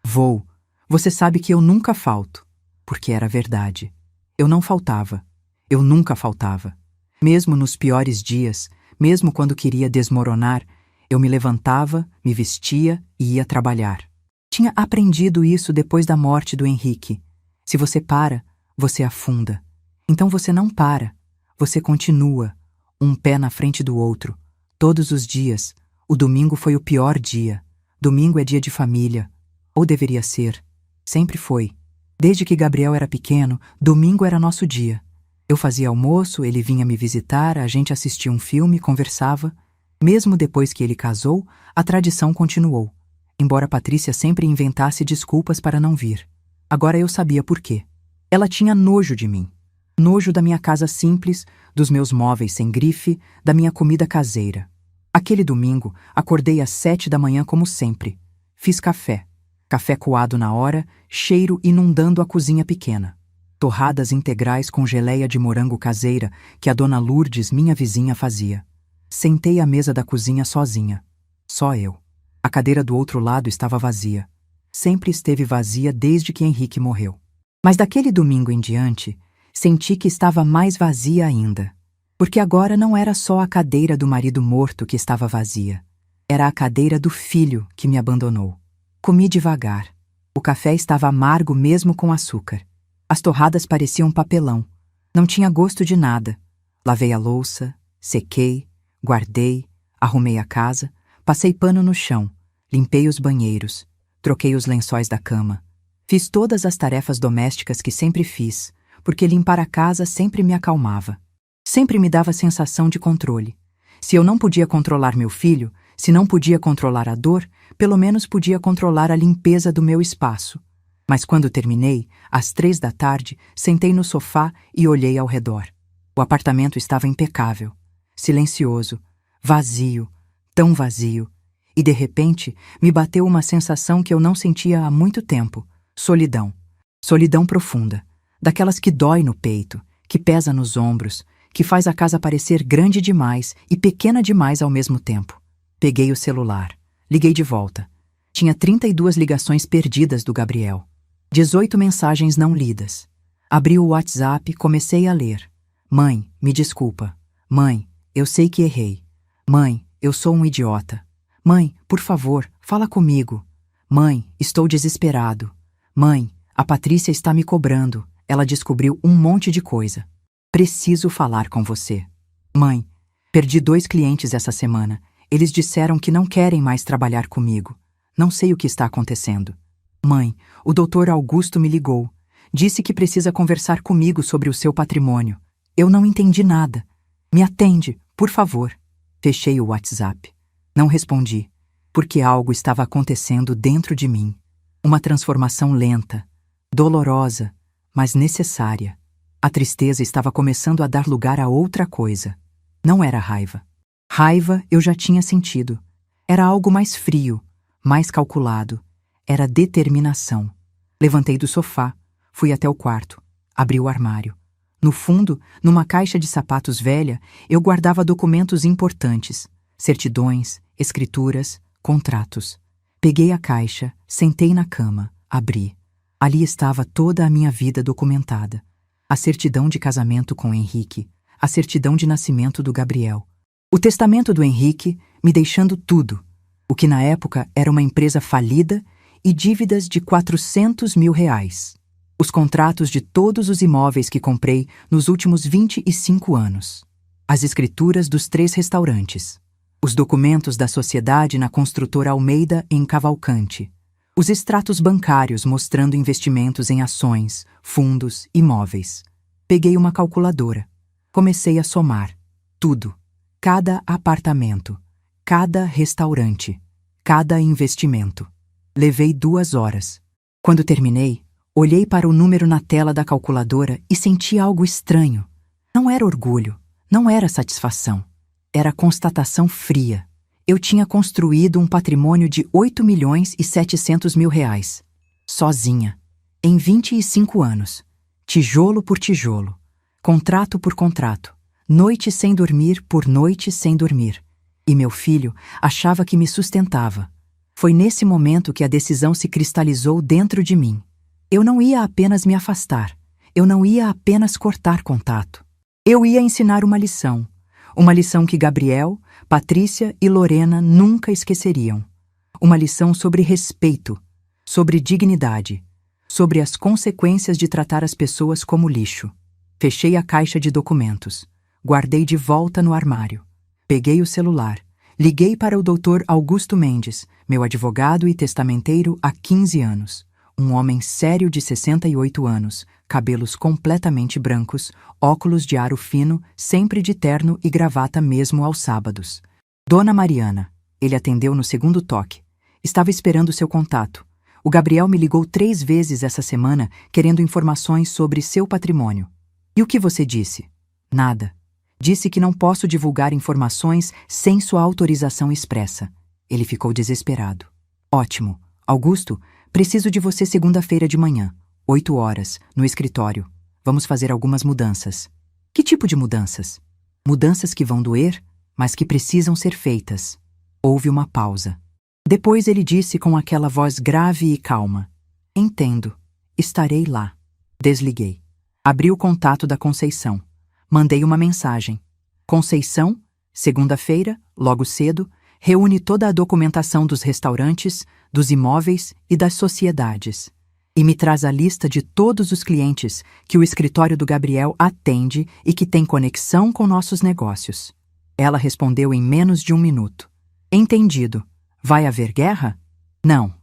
Vou. Você sabe que eu nunca falto. Porque era verdade. Eu não faltava. Eu nunca faltava. Mesmo nos piores dias, mesmo quando queria desmoronar, eu me levantava, me vestia e ia trabalhar. Tinha aprendido isso depois da morte do Henrique. Se você para, você afunda. Então você não para. Você continua, um pé na frente do outro. Todos os dias. O domingo foi o pior dia. Domingo é dia de família. Ou deveria ser. Sempre foi. Desde que Gabriel era pequeno, domingo era nosso dia. Eu fazia almoço, ele vinha me visitar, a gente assistia um filme, conversava. Mesmo depois que ele casou, a tradição continuou. Embora Patrícia sempre inventasse desculpas para não vir. Agora eu sabia por quê. Ela tinha nojo de mim. Nojo da minha casa simples, dos meus móveis sem grife, da minha comida caseira. Aquele domingo, acordei às 7 da manhã como sempre. Fiz café. Café coado na hora, cheiro inundando a cozinha pequena. Torradas integrais com geleia de morango caseira que a dona Lourdes, minha vizinha, fazia. Sentei à mesa da cozinha sozinha. Só eu. A cadeira do outro lado estava vazia. Sempre esteve vazia desde que Henrique morreu. Mas daquele domingo em diante, senti que estava mais vazia ainda. Porque agora não era só a cadeira do marido morto que estava vazia. Era a cadeira do filho que me abandonou. Comi devagar. O café estava amargo mesmo com açúcar. As torradas pareciam papelão. Não tinha gosto de nada. Lavei a louça, sequei, guardei, arrumei a casa, passei pano no chão, limpei os banheiros, troquei os lençóis da cama. Fiz todas as tarefas domésticas que sempre fiz, porque limpar a casa sempre me acalmava. Sempre me dava sensação de controle. Se eu não podia controlar meu filho, se não podia controlar a dor, pelo menos podia controlar a limpeza do meu espaço. Mas quando terminei, às 3 da tarde, sentei no sofá e olhei ao redor. O apartamento estava impecável, silencioso, vazio, tão vazio. E de repente, me bateu uma sensação que eu não sentia há muito tempo. Solidão. Solidão profunda. Daquelas que dói no peito, que pesa nos ombros, que faz a casa parecer grande demais e pequena demais ao mesmo tempo. Peguei o celular. Liguei de volta. Tinha 32 ligações perdidas do Gabriel. 18 mensagens não lidas. Abri o WhatsApp e comecei a ler. Mãe, me desculpa. Mãe, eu sei que errei. Mãe, eu sou um idiota. Mãe, por favor, fala comigo. Mãe, estou desesperado. Mãe, a Patrícia está me cobrando. Ela descobriu um monte de coisa. Preciso falar com você. Mãe, perdi 2 clientes essa semana. Eles disseram que não querem mais trabalhar comigo. Não sei o que está acontecendo. Mãe, o Dr. Augusto me ligou. Disse que precisa conversar comigo sobre o seu patrimônio. Eu não entendi nada. Me atende, por favor. Fechei o WhatsApp. Não respondi, porque algo estava acontecendo dentro de mim. Uma transformação lenta, dolorosa, mas necessária. A tristeza estava começando a dar lugar a outra coisa. Não era raiva. Raiva eu já tinha sentido. Era algo mais frio, mais calculado. Era determinação. Levantei do sofá, fui até o quarto, abri o armário. No fundo, numa caixa de sapatos velha, eu guardava documentos importantes, certidões, escrituras, contratos. Peguei a caixa, sentei na cama, abri. Ali estava toda a minha vida documentada. A certidão de casamento com Henrique, a certidão de nascimento do Gabriel. O testamento do Henrique, me deixando tudo, o que na época era uma empresa falida e dívidas de R$ 400 mil. Os contratos de todos os imóveis que comprei nos últimos 25 anos. As escrituras dos 3 restaurantes. Os documentos da sociedade na construtora Almeida em Cavalcante. Os extratos bancários mostrando investimentos em ações, fundos, imóveis. Peguei uma calculadora. Comecei a somar. Tudo. Cada apartamento. Cada restaurante. Cada investimento. Levei 2 horas. Quando terminei, olhei para o número na tela da calculadora e senti algo estranho. Não era orgulho, não era satisfação. Era constatação fria. Eu tinha construído um patrimônio de R$ 8.700.000. Sozinha. Em 25 anos. Tijolo por tijolo. Contrato por contrato. Noite sem dormir por noite sem dormir. E meu filho achava que me sustentava. Foi nesse momento que a decisão se cristalizou dentro de mim. Eu não ia apenas me afastar. Eu não ia apenas cortar contato. Eu ia ensinar uma lição. Uma lição que Gabriel, Patrícia e Lorena nunca esqueceriam. Uma lição sobre respeito, sobre dignidade, sobre as consequências de tratar as pessoas como lixo. Fechei a caixa de documentos. Guardei de volta no armário. Peguei o celular. Liguei para o Dr. Augusto Mendes, meu advogado e testamenteiro há 15 anos. Um homem sério de 68 anos, cabelos completamente brancos, óculos de aro fino, sempre de terno e gravata mesmo aos sábados. Dona Mariana. Ele atendeu no segundo toque. Estava esperando seu contato. O Gabriel me ligou 3 vezes essa semana, querendo informações sobre seu patrimônio. E o que você disse? Nada. Disse que não posso divulgar informações sem sua autorização expressa. Ele ficou desesperado. Ótimo. Augusto, preciso de você segunda-feira de manhã, 8 horas, no escritório. Vamos fazer algumas mudanças. Que tipo de mudanças? Mudanças que vão doer, mas que precisam ser feitas. Houve uma pausa. Depois ele disse com aquela voz grave e calma. Entendo. Estarei lá. Desliguei. Abri o contato da Conceição. Mandei uma mensagem. Conceição, segunda-feira, logo cedo, reúne toda a documentação dos restaurantes, dos imóveis e das sociedades. E me traz a lista de todos os clientes que o escritório do Gabriel atende e que tem conexão com nossos negócios. Ela respondeu em menos de 1 minuto. Entendido. Vai haver guerra? Não.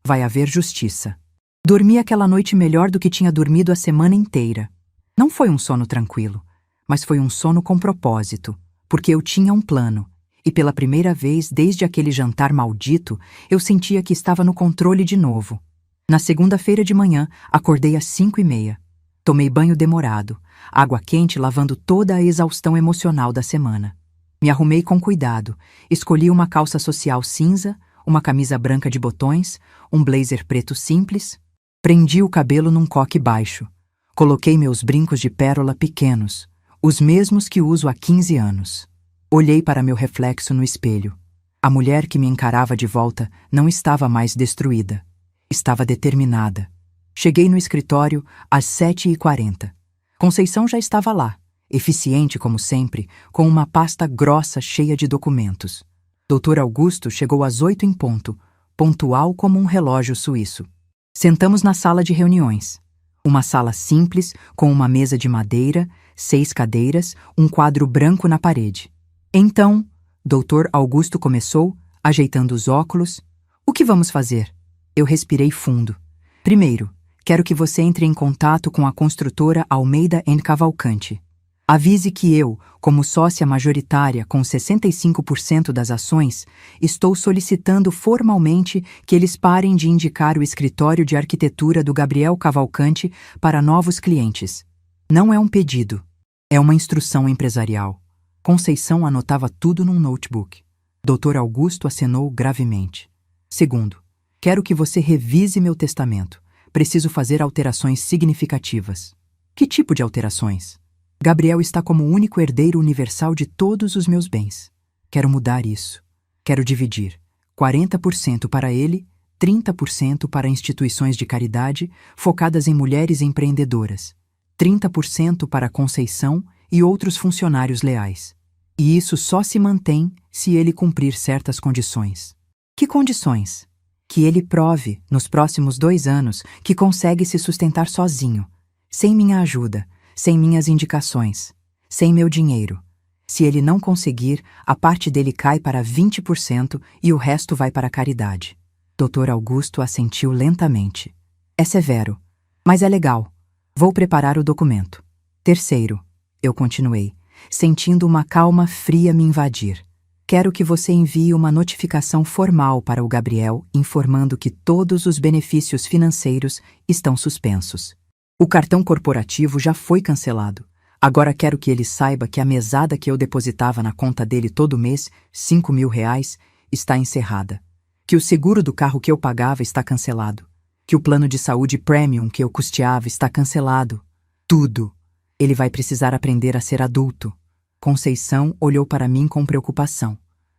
Vai haver justiça. Dormi aquela noite melhor do que tinha dormido a semana inteira. Não foi um sono tranquilo, mas foi um sono com propósito, porque eu tinha um plano. E pela primeira vez desde aquele jantar maldito, eu sentia que estava no controle de novo. Na segunda-feira de manhã, acordei às 5h30. Tomei banho demorado, água quente lavando toda a exaustão emocional da semana. Me arrumei com cuidado, escolhi uma calça social cinza, uma camisa branca de botões, um blazer preto simples. Prendi o cabelo num coque baixo. Coloquei meus brincos de pérola pequenos, os mesmos que uso há 15 anos. Olhei para meu reflexo no espelho. A mulher que me encarava de volta não estava mais destruída. Estava determinada. Cheguei no escritório às 7h40. Conceição já estava lá, eficiente como sempre, com uma pasta grossa cheia de documentos. Dr. Augusto chegou às 8 em ponto, pontual como um relógio suíço. Sentamos na sala de reuniões. Uma sala simples, com uma mesa de madeira, 6 cadeiras, um quadro branco na parede. Então, Dr. Augusto começou, ajeitando os óculos. O que vamos fazer? Eu respirei fundo. Primeiro, quero que você entre em contato com a construtora Almeida em Cavalcante. Avise que eu, como sócia majoritária com 65% das ações, estou solicitando formalmente que eles parem de indicar o escritório de arquitetura do Gabriel Cavalcante para novos clientes. Não é um pedido, é uma instrução empresarial. Conceição anotava tudo num notebook. Dr. Augusto acenou gravemente. Segundo, quero que você revise meu testamento. Preciso fazer alterações significativas. Que tipo de alterações? Gabriel está como o único herdeiro universal de todos os meus bens. Quero mudar isso. Quero dividir 40% para ele, 30% para instituições de caridade focadas em mulheres empreendedoras, 30% para Conceição e outros funcionários leais. E isso só se mantém se ele cumprir certas condições. Que condições? Que ele prove, nos próximos 2 anos, que consegue se sustentar sozinho, sem minha ajuda, sem minhas indicações, sem meu dinheiro. Se ele não conseguir, a parte dele cai para 20% e o resto vai para a caridade. Dr. Augusto assentiu lentamente. É severo, mas é legal. Vou preparar o documento. Terceiro, eu continuei, sentindo uma calma fria me invadir. Quero que você envie uma notificação formal para o Gabriel informando que todos os benefícios financeiros estão suspensos. O cartão corporativo já foi cancelado. Agora quero que ele saiba que a mesada que eu depositava na conta dele todo mês, R$ 5.000, está encerrada. Que o seguro do carro que eu pagava está cancelado. Que o plano de saúde premium que eu custeava está cancelado. Tudo. Ele vai precisar aprender a ser adulto. Conceição olhou para mim com preocupação.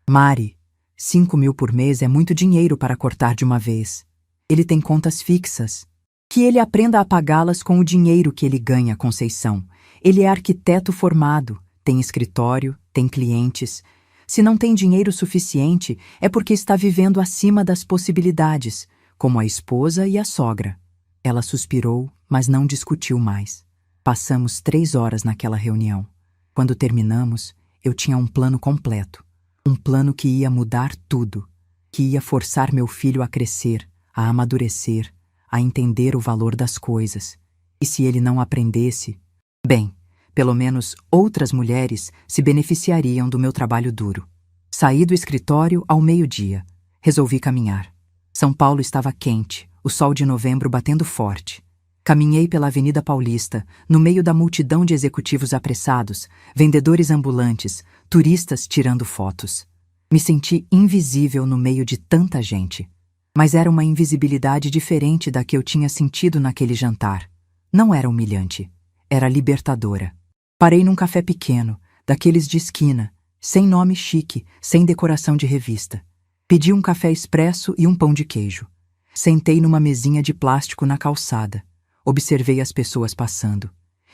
Mari, 5.000 por mês é muito dinheiro para cortar de uma vez. Ele tem contas fixas. Que ele aprenda a pagá-las com o dinheiro que ele ganha, Conceição. Ele é arquiteto formado, tem escritório, tem clientes. Se não tem dinheiro suficiente, é porque está vivendo acima das possibilidades, como a esposa e a sogra. Ela suspirou, mas não discutiu mais. Passamos 3 horas naquela reunião. Quando terminamos, eu tinha um plano completo. Um plano que ia mudar tudo, que ia forçar meu filho a crescer, a amadurecer, a entender o valor das coisas. E se ele não aprendesse, bem, pelo menos outras mulheres se beneficiariam do meu trabalho duro. Saí do escritório ao meio-dia. Resolvi caminhar. São Paulo estava quente, o sol de novembro batendo forte. Caminhei pela Avenida Paulista, no meio da multidão de executivos apressados, vendedores ambulantes, turistas tirando fotos. Me senti invisível no meio de tanta gente. Mas era uma invisibilidade diferente da que eu tinha sentido naquele jantar. Não era humilhante. Era libertadora. Parei num café pequeno, daqueles de esquina, sem nome chique, sem decoração de revista. Pedi um café expresso e um pão de queijo. Sentei numa mesinha de plástico na calçada. Observei as pessoas passando.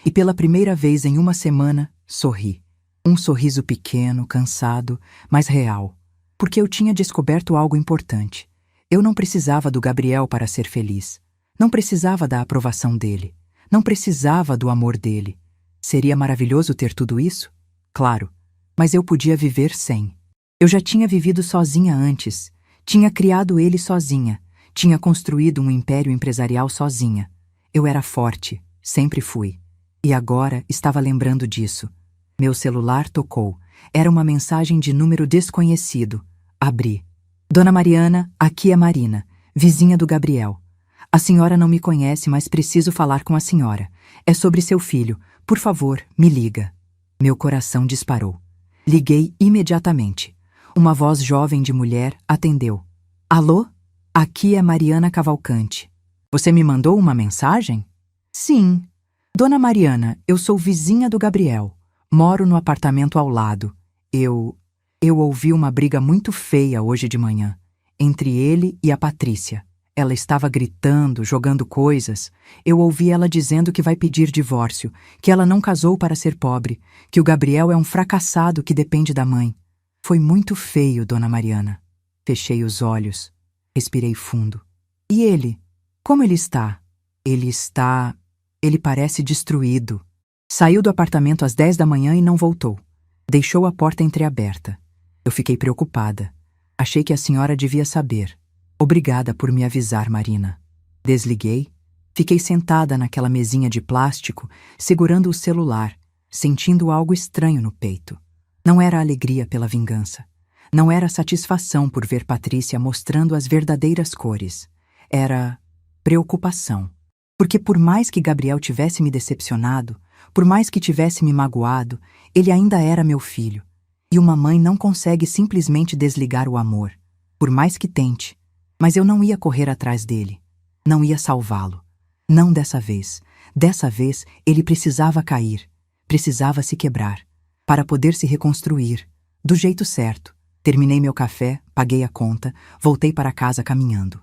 E pela primeira vez em uma semana, sorri. Um sorriso pequeno, cansado, mas real. Porque eu tinha descoberto algo importante. Eu não precisava do Gabriel para ser feliz. Não precisava da aprovação dele. Não precisava do amor dele. Seria maravilhoso ter tudo isso? Claro. Mas eu podia viver sem. Eu já tinha vivido sozinha antes. Tinha criado ele sozinha. Tinha construído um império empresarial sozinha. Eu era forte. Sempre fui. E agora estava lembrando disso. Meu celular tocou. Era uma mensagem de número desconhecido. Abri. Dona Mariana, aqui é Marina, vizinha do Gabriel. A senhora não me conhece, mas preciso falar com a senhora. É sobre seu filho. Por favor, me liga. Meu coração disparou. Liguei imediatamente. Uma voz jovem de mulher atendeu. Alô? Aqui é Mariana Cavalcante. Você me mandou uma mensagem? Sim. Dona Mariana, eu sou vizinha do Gabriel. Moro no apartamento ao lado. Eu ouvi uma briga muito feia hoje de manhã, entre ele e a Patrícia. Ela estava gritando, jogando coisas. Eu ouvi ela dizendo que vai pedir divórcio, que ela não casou para ser pobre, que o Gabriel é um fracassado que depende da mãe. Foi muito feio, Dona Mariana. Fechei os olhos. Respirei fundo. E ele? Como ele está? Ele parece destruído. Saiu do apartamento às 10 da manhã e não voltou. Deixou a porta entreaberta. Eu fiquei preocupada. Achei que a senhora devia saber. Obrigada por me avisar, Marina. Desliguei. Fiquei sentada naquela mesinha de plástico, segurando o celular, sentindo algo estranho no peito. Não era alegria pela vingança. Não era satisfação por ver Patrícia mostrando as verdadeiras cores. Era preocupação. Porque por mais que Gabriel tivesse me decepcionado, por mais que tivesse me magoado, ele ainda era meu filho. E uma mãe não consegue simplesmente desligar o amor, por mais que tente. Mas eu não ia correr atrás dele. Não ia salvá-lo. Não dessa vez. Dessa vez, ele precisava cair. Precisava se quebrar. Para poder se reconstruir. Do jeito certo. Terminei meu café, paguei a conta, voltei para casa caminhando.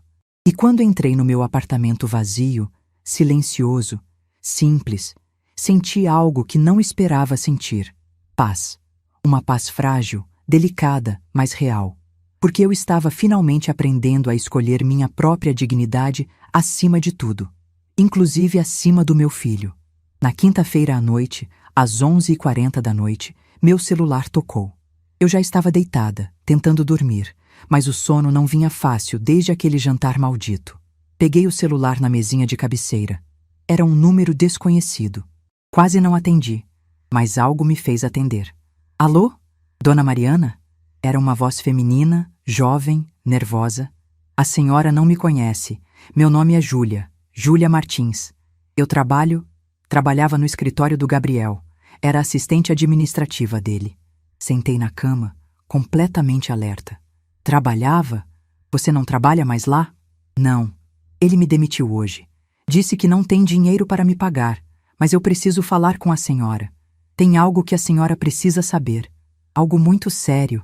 E quando entrei no meu apartamento vazio, silencioso, simples, senti algo que não esperava sentir. Paz. Uma paz frágil, delicada, mas real. Porque eu estava finalmente aprendendo a escolher minha própria dignidade acima de tudo, inclusive acima do meu filho. Na quinta-feira à noite, às 11h40 da noite, meu celular tocou. Eu já estava deitada, tentando dormir, mas o sono não vinha fácil desde aquele jantar maldito. Peguei o celular na mesinha de cabeceira. Era um número desconhecido. Quase não atendi, mas algo me fez atender. Alô? Dona Mariana? Era uma voz feminina, jovem, nervosa. A senhora não me conhece. Meu nome é Júlia, Júlia Martins. Eu trabalhava no escritório do Gabriel. Era assistente administrativa dele. Sentei na cama, completamente alerta. Trabalhava? Você não trabalha mais lá? Não. Ele me demitiu hoje. Disse que não tem dinheiro para me pagar, mas eu preciso falar com a senhora. Tem algo que a senhora precisa saber. Algo muito sério.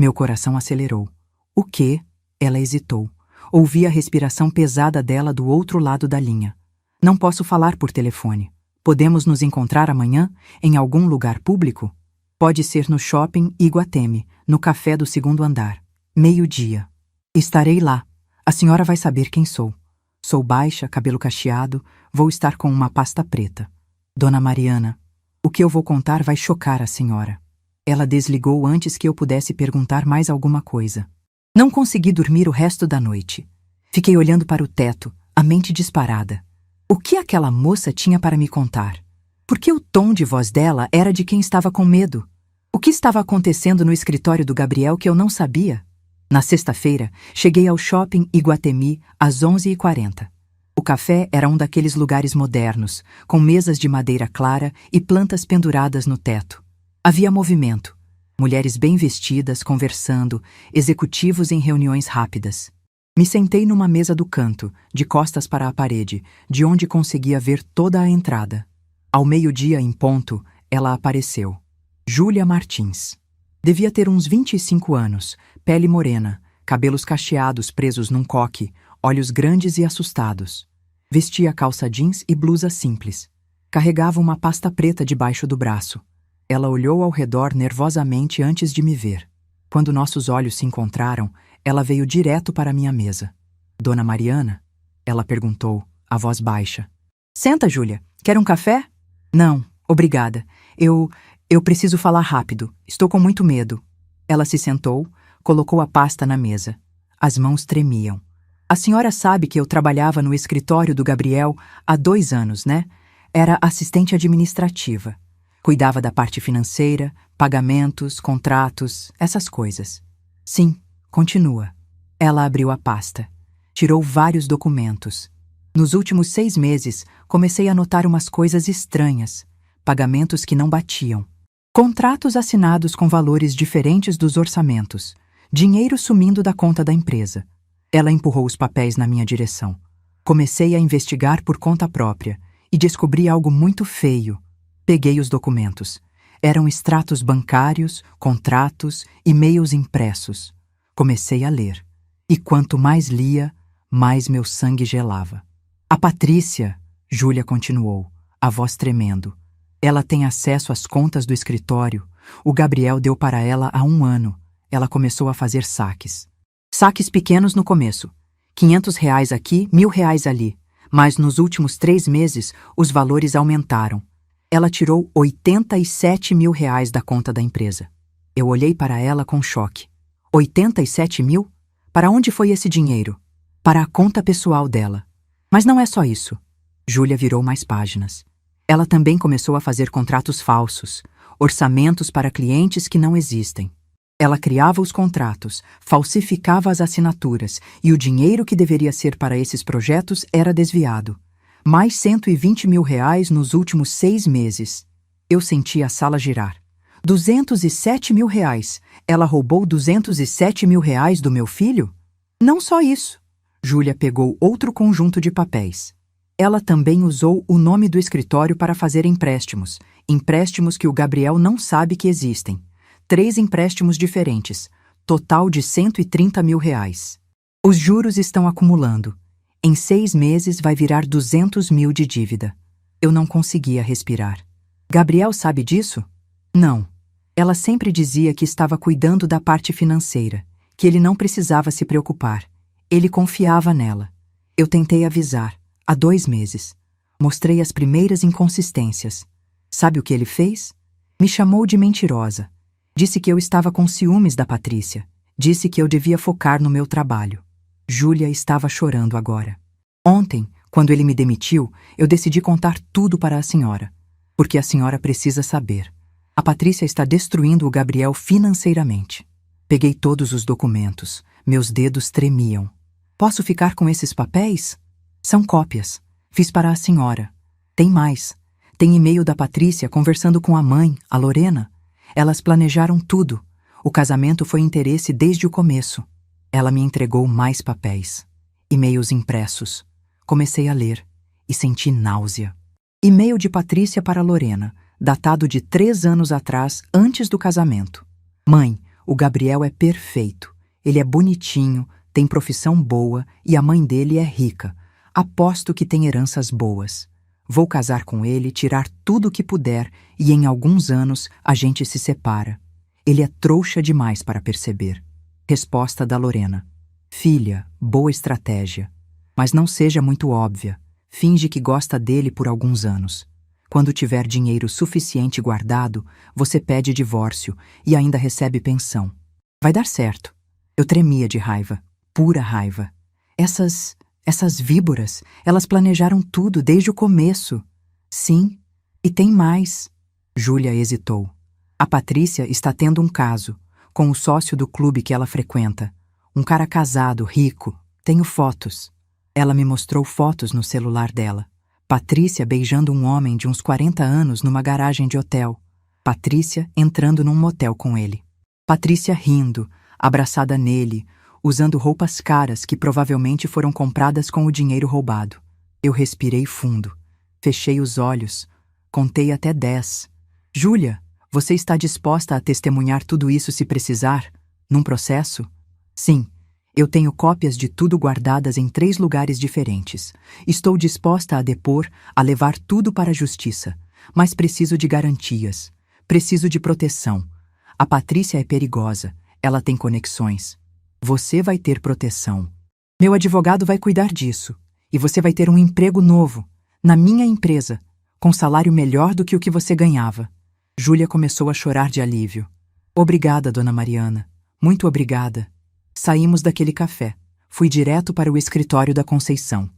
Meu coração acelerou. O quê? Ela hesitou. Ouvi a respiração pesada dela do outro lado da linha. Não posso falar por telefone. Podemos nos encontrar amanhã, em algum lugar público? Pode ser no shopping Iguatemi, no café do segundo andar. 12h. Estarei lá. A senhora vai saber quem sou. Sou baixa, cabelo cacheado, vou estar com uma pasta preta. Dona Mariana, o que eu vou contar vai chocar a senhora. Ela desligou antes que eu pudesse perguntar mais alguma coisa. Não consegui dormir o resto da noite. Fiquei olhando para o teto, a mente disparada. O que aquela moça tinha para me contar? Por que o tom de voz dela era de quem estava com medo? O que estava acontecendo no escritório do Gabriel que eu não sabia? Na sexta-feira, cheguei ao shopping Iguatemi às 11h40. O café era um daqueles lugares modernos, com mesas de madeira clara e plantas penduradas no teto. Havia movimento. Mulheres bem vestidas, conversando, executivos em reuniões rápidas. Me sentei numa mesa do canto, de costas para a parede, de onde conseguia ver toda a entrada. Ao 12h em ponto, ela apareceu. Júlia Martins. Devia ter uns 25 anos, pele morena, cabelos cacheados presos num coque, olhos grandes e assustados. Vestia calça jeans e blusa simples. Carregava uma pasta preta debaixo do braço. Ela olhou ao redor nervosamente antes de me ver. Quando nossos olhos se encontraram, ela veio direto para minha mesa. Dona Mariana? Ela perguntou, a voz baixa. Senta, Júlia. Quer um café? Não, obrigada. Eu preciso falar rápido. Estou com muito medo. Ela se sentou, colocou a pasta na mesa. As mãos tremiam. A senhora sabe que eu trabalhava no escritório do Gabriel há 2 anos, né? Era assistente administrativa. Cuidava da parte financeira, pagamentos, contratos, essas coisas. Sim, continua. Ela abriu a pasta. Tirou vários documentos. Nos últimos 6 meses, comecei a notar umas coisas estranhas. Pagamentos que não batiam. Contratos assinados com valores diferentes dos orçamentos. Dinheiro sumindo da conta da empresa. Ela empurrou os papéis na minha direção. Comecei a investigar por conta própria e descobri algo muito feio. Peguei os documentos. Eram extratos bancários, contratos, e-mails impressos. Comecei a ler. E quanto mais lia, mais meu sangue gelava. A Patrícia, Júlia continuou, a voz tremendo. Ela tem acesso às contas do escritório. O Gabriel deu para ela há 1 ano. Ela começou a fazer saques. Saques pequenos no começo. R$ 500 aqui, R$ 1.000 ali. Mas nos últimos 3 meses, os valores aumentaram. Ela tirou R$ 87 mil da conta da empresa. Eu olhei para ela com choque. 87 mil? Para onde foi esse dinheiro? Para a conta pessoal dela. Mas não é só isso. Júlia virou mais páginas. Ela também começou a fazer contratos falsos, orçamentos para clientes que não existem. Ela criava os contratos, falsificava as assinaturas e o dinheiro que deveria ser para esses projetos era desviado. Mais R$ 120 mil nos últimos 6 meses. Eu senti a sala girar. R$ 207 mil. Ela roubou R$ 207 mil do meu filho? Não só isso. Júlia pegou outro conjunto de papéis. Ela também usou o nome do escritório para fazer empréstimos. Empréstimos que o Gabriel não sabe que existem. 3 empréstimos diferentes. total de R$ 130 mil. Os juros estão acumulando. Em 6 meses vai virar 200 mil de dívida. Eu não conseguia respirar. Gabriel sabe disso? Não. Ela sempre dizia que estava cuidando da parte financeira, que ele não precisava se preocupar. Ele confiava nela. Eu tentei avisar, há 2 meses. Mostrei as primeiras inconsistências. Sabe o que ele fez? Me chamou de mentirosa. Disse que eu estava com ciúmes da Patrícia. Disse que eu devia focar no meu trabalho. Júlia estava chorando agora. Ontem, quando ele me demitiu, eu decidi contar tudo para a senhora. Porque a senhora precisa saber. A Patrícia está destruindo o Gabriel financeiramente. Peguei todos os documentos. Meus dedos tremiam. Posso ficar com esses papéis? São cópias. Fiz para a senhora. Tem mais. Tem e-mail da Patrícia conversando com a mãe, a Lorena. Elas planejaram tudo. O casamento foi interesse desde o começo. Ela me entregou mais papéis. E-mails impressos. Comecei a ler e senti náusea. E-mail de Patrícia para Lorena, datado de 3 anos atrás, antes do casamento. Mãe, o Gabriel é perfeito. Ele é bonitinho, tem profissão boa e a mãe dele é rica. Aposto que tem heranças boas. Vou casar com ele, tirar tudo o que puder e em alguns anos a gente se separa. Ele é trouxa demais para perceber. Resposta da Lorena. Filha, boa estratégia. Mas não seja muito óbvia. Finge que gosta dele por alguns anos. Quando tiver dinheiro suficiente guardado, você pede divórcio e ainda recebe pensão. Vai dar certo. Eu tremia de raiva. Pura raiva. Essas víboras, elas planejaram tudo desde o começo. Sim, e tem mais. Júlia hesitou. A Patrícia está tendo um caso, com o sócio do clube que ela frequenta. Um cara casado, rico. Tenho fotos. Ela me mostrou fotos no celular dela. Patrícia beijando um homem de uns 40 anos numa garagem de hotel. Patrícia entrando num motel com ele. Patrícia rindo, abraçada nele, usando roupas caras que provavelmente foram compradas com o dinheiro roubado. Eu respirei fundo. Fechei os olhos. Contei até 10. Júlia, você está disposta a testemunhar tudo isso se precisar? Num processo? Sim. Eu tenho cópias de tudo guardadas em 3 lugares diferentes. Estou disposta a depor, a levar tudo para a justiça. Mas preciso de garantias. Preciso de proteção. A Patrícia é perigosa. Ela tem conexões. Você vai ter proteção. Meu advogado vai cuidar disso. E você vai ter um emprego novo, na minha empresa, com salário melhor do que o que você ganhava. Júlia começou a chorar de alívio. Obrigada, dona Mariana. Muito obrigada. Saímos daquele café. Fui direto para o escritório da Conceição.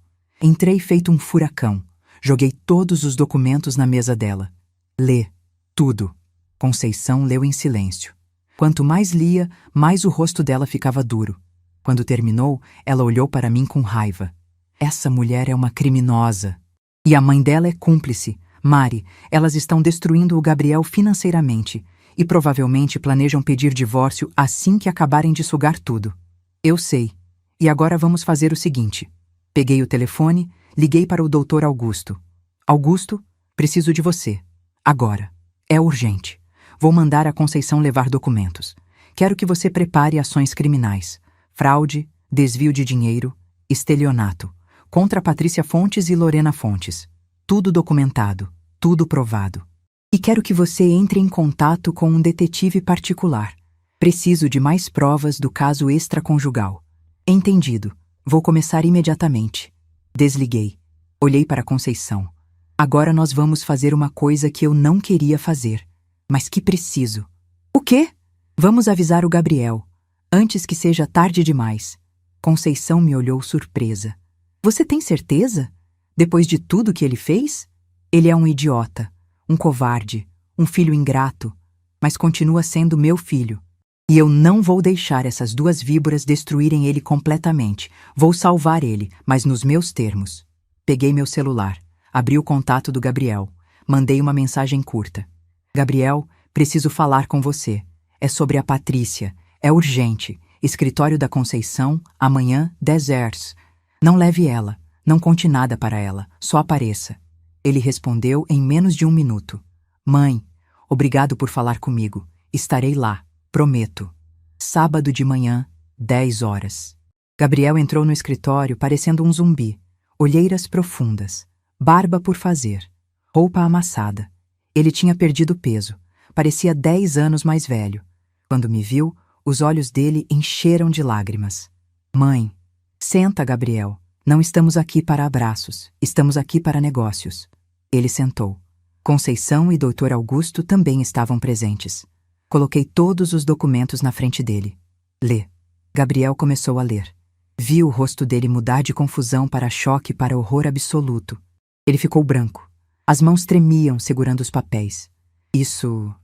Entrei feito um furacão. Joguei todos os documentos na mesa dela. Lê. Tudo. Conceição leu em silêncio. Quanto mais lia, mais o rosto dela ficava duro. Quando terminou, ela olhou para mim com raiva. Essa mulher é uma criminosa. E a mãe dela é cúmplice. Mari, elas estão destruindo o Gabriel financeiramente e provavelmente planejam pedir divórcio assim que acabarem de sugar tudo. Eu sei. E agora vamos fazer o seguinte. Peguei o telefone, liguei para o Dr. Augusto. Augusto, preciso de você. Agora. É urgente. Vou mandar a Conceição levar documentos. Quero que você prepare ações criminais. Fraude, desvio de dinheiro, estelionato. Contra Patrícia Fontes e Lorena Fontes. Tudo documentado, tudo provado. E quero que você entre em contato com um detetive particular. Preciso de mais provas do caso extraconjugal. Entendido. Vou começar imediatamente. Desliguei. Olhei para Conceição. Agora nós vamos fazer uma coisa que eu não queria fazer, mas que preciso. O quê? Vamos avisar o Gabriel, antes que seja tarde demais. Conceição me olhou surpresa. Você tem certeza? Depois de tudo que ele fez? Ele é um idiota, um covarde, um filho ingrato, mas continua sendo meu filho. E eu não vou deixar essas 2 víboras destruírem ele completamente. Vou salvar ele, mas nos meus termos. Peguei meu celular, abri o contato do Gabriel, mandei uma mensagem curta. Gabriel, preciso falar com você. É sobre a Patrícia. É urgente. Escritório da Conceição, amanhã, 10 horas. Não leve ela. Não conte nada para ela. Só apareça. Ele respondeu em menos de 1 minuto. Mãe, obrigado por falar comigo. Estarei lá. Prometo. Sábado de manhã, 10 horas. Gabriel entrou no escritório parecendo um zumbi. Olheiras profundas, barba por fazer, roupa amassada. Ele tinha perdido peso, parecia 10 anos mais velho. Quando me viu, os olhos dele encheram de lágrimas. Mãe, senta, Gabriel. Não estamos aqui para abraços, estamos aqui para negócios. Ele sentou. Conceição e Dr. Augusto também estavam presentes. Coloquei todos os documentos na frente dele. Lê. Gabriel começou a ler. Vi o rosto dele mudar de confusão para choque para horror absoluto. Ele ficou branco. As mãos tremiam segurando os papéis. Isso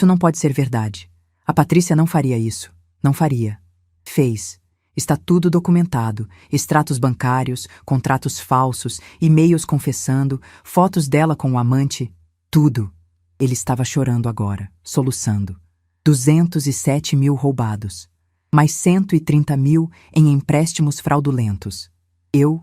não pode ser verdade. A Patrícia não faria isso. Não faria. Fez. Está tudo documentado. Extratos bancários, contratos falsos, e-mails confessando, fotos dela com o amante. Tudo. Ele estava chorando agora, soluçando. 207 mil roubados. Mais 130 mil em empréstimos fraudulentos. Eu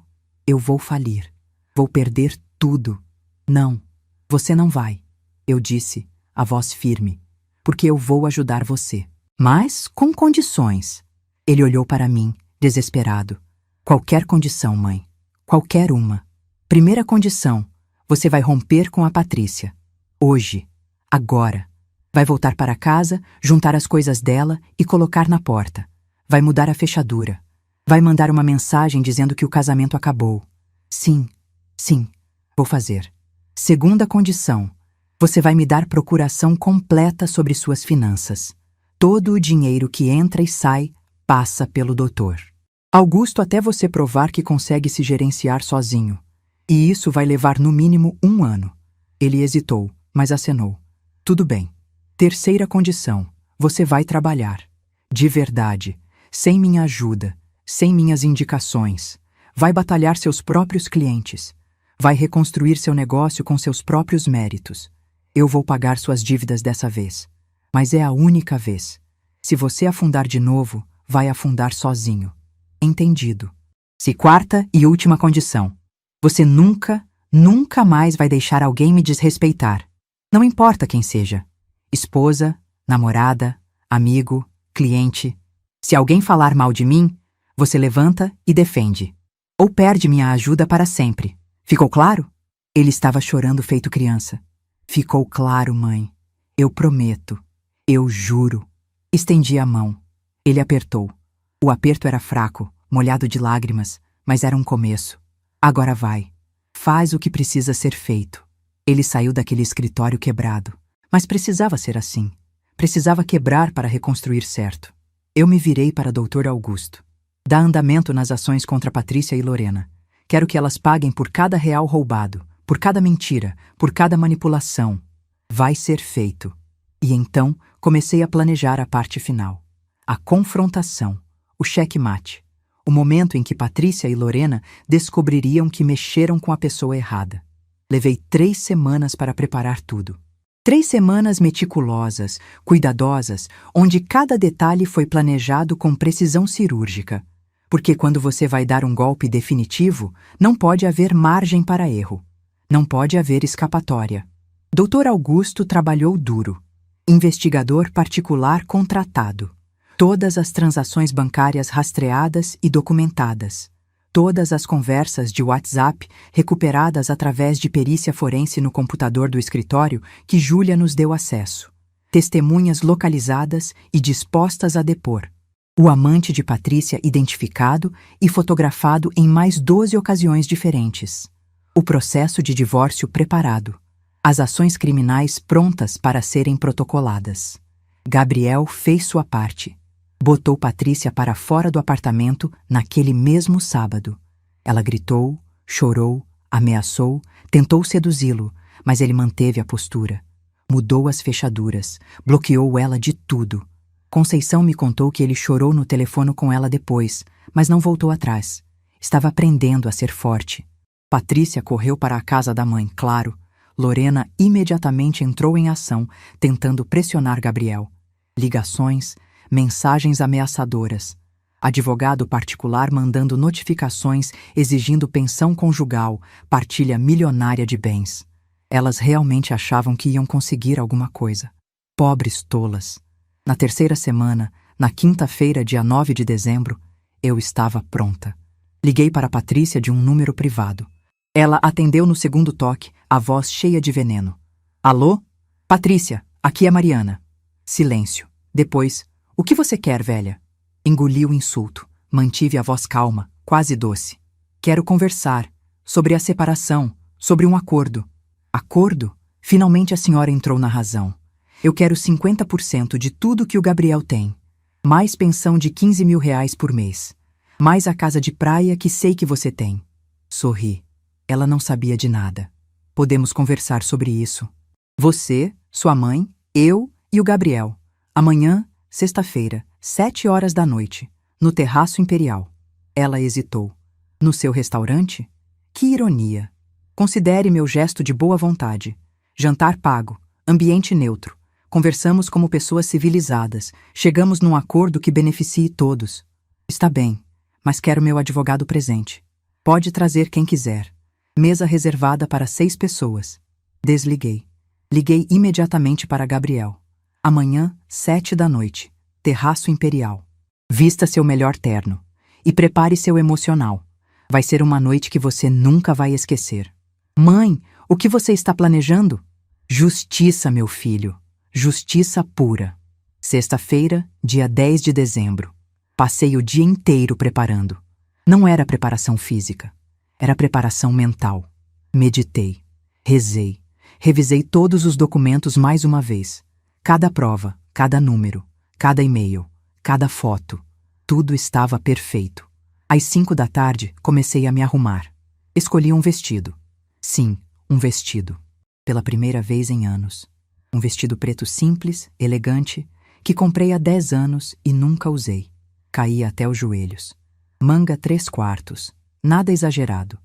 vou falir. Vou perder tudo. Não, você não vai. Eu disse, a voz firme, porque eu vou ajudar você. Mas com condições. Ele olhou para mim, desesperado. Qualquer condição, mãe. Qualquer uma. Primeira condição, você vai romper com a Patrícia. Hoje. Agora. Vai voltar para casa, juntar as coisas dela e colocar na porta. Vai mudar a fechadura. Vai mandar uma mensagem dizendo que o casamento acabou. Sim, vou fazer. Segunda condição. Você vai me dar procuração completa sobre suas finanças. Todo o dinheiro que entra e sai passa pelo doutor Augusto até você provar que consegue se gerenciar sozinho. E isso vai levar no mínimo 1 ano. Ele hesitou, mas acenou. Tudo bem. Terceira condição. Você vai trabalhar. De verdade. Sem minha ajuda. Sem minhas indicações. Vai batalhar seus próprios clientes. Vai reconstruir seu negócio com seus próprios méritos. Eu vou pagar suas dívidas dessa vez. Mas é a única vez. Se você afundar de novo, vai afundar sozinho. Entendido. Quarta e última condição. Você nunca mais vai deixar alguém me desrespeitar. Não importa quem seja. Esposa, namorada, amigo, cliente. Se alguém falar mal de mim, você levanta e defende. Ou perde minha ajuda para sempre. Ficou claro? Ele estava chorando feito criança. Ficou claro, mãe. Eu prometo. Eu juro. Estendi a mão. Ele apertou. O aperto era fraco, molhado de lágrimas, mas era um começo. Agora vai. Faz o que precisa ser feito. Ele saiu daquele escritório quebrado. Mas precisava ser assim. Precisava quebrar para reconstruir certo. Eu me virei para Dr. Augusto. Dá andamento nas ações contra Patrícia e Lorena. Quero que elas paguem por cada real roubado, por cada mentira, por cada manipulação. Vai ser feito. E então comecei a planejar a parte final. A confrontação, o checkmate. O momento em que Patrícia e Lorena descobririam que mexeram com a pessoa errada. Levei 3 semanas para preparar tudo. 3 semanas meticulosas, cuidadosas, onde cada detalhe foi planejado com precisão cirúrgica. Porque quando você vai dar um golpe definitivo, não pode haver margem para erro. Não pode haver escapatória. Dr. Augusto trabalhou duro. Investigador particular contratado. Todas as transações bancárias rastreadas e documentadas. Todas as conversas de WhatsApp recuperadas através de perícia forense no computador do escritório que Júlia nos deu acesso. Testemunhas localizadas e dispostas a depor. O amante de Patrícia identificado e fotografado em mais 12 ocasiões diferentes. O processo de divórcio preparado. As ações criminais prontas para serem protocoladas. Gabriel fez sua parte. Botou Patrícia para fora do apartamento naquele mesmo sábado. Ela gritou, chorou, ameaçou, tentou seduzi-lo, mas ele manteve a postura. Mudou as fechaduras, bloqueou ela de tudo. Conceição me contou que ele chorou no telefone com ela depois, mas não voltou atrás. Estava aprendendo a ser forte. Patrícia correu para a casa da mãe, claro. Lorena imediatamente entrou em ação, tentando pressionar Gabriel. Ligações, mensagens ameaçadoras. Advogado particular mandando notificações exigindo pensão conjugal, partilha milionária de bens. Elas realmente achavam que iam conseguir alguma coisa. Pobres tolas. Na terceira semana, Na quinta-feira, dia 9 de dezembro, eu estava pronta. Liguei para Patrícia de um número privado. Ela atendeu no segundo toque, a voz cheia de veneno. Alô? Patrícia, aqui é Mariana. Silêncio. Depois, o que você quer, velha? Engoli o insulto. Mantive a voz calma, quase doce. Quero conversar. Sobre a separação. Sobre um acordo. Acordo? Finalmente a senhora entrou na razão. Eu quero 50% de tudo que o Gabriel tem. Mais pensão de 15 mil reais por mês. Mais a casa de praia que sei que você tem. Sorri. Ela não sabia de nada. Podemos conversar sobre isso. Você, sua mãe, eu e o Gabriel. Amanhã, sexta-feira, 7 horas da noite, no Terraço Imperial. Ela hesitou. No seu restaurante? Que ironia. Considere meu gesto de boa vontade. Jantar pago, ambiente neutro. Conversamos como pessoas civilizadas. Chegamos num acordo que beneficie todos. Está bem, mas quero meu advogado presente. Pode trazer quem quiser. Mesa reservada para 6 pessoas. Desliguei. Liguei imediatamente para Gabriel. Amanhã, 7 da noite. Terraço Imperial. Vista seu melhor terno. E prepare seu emocional. Vai ser uma noite que você nunca vai esquecer. Mãe, o que você está planejando? Justiça, meu filho. Justiça pura. Sexta-feira, dia 10 de dezembro. Passei o dia inteiro preparando. Não era preparação física. Era preparação mental. Meditei. Rezei. Revisei todos os documentos mais uma vez. Cada prova, cada número, cada e-mail, cada foto. Tudo estava perfeito. Às 5 da tarde, comecei a me arrumar. Escolhi um vestido. Sim, um vestido. Pela primeira vez em anos. Um vestido preto simples, elegante, que comprei há 10 anos e nunca usei. Caía até os joelhos. Manga 3/4. Nada exagerado,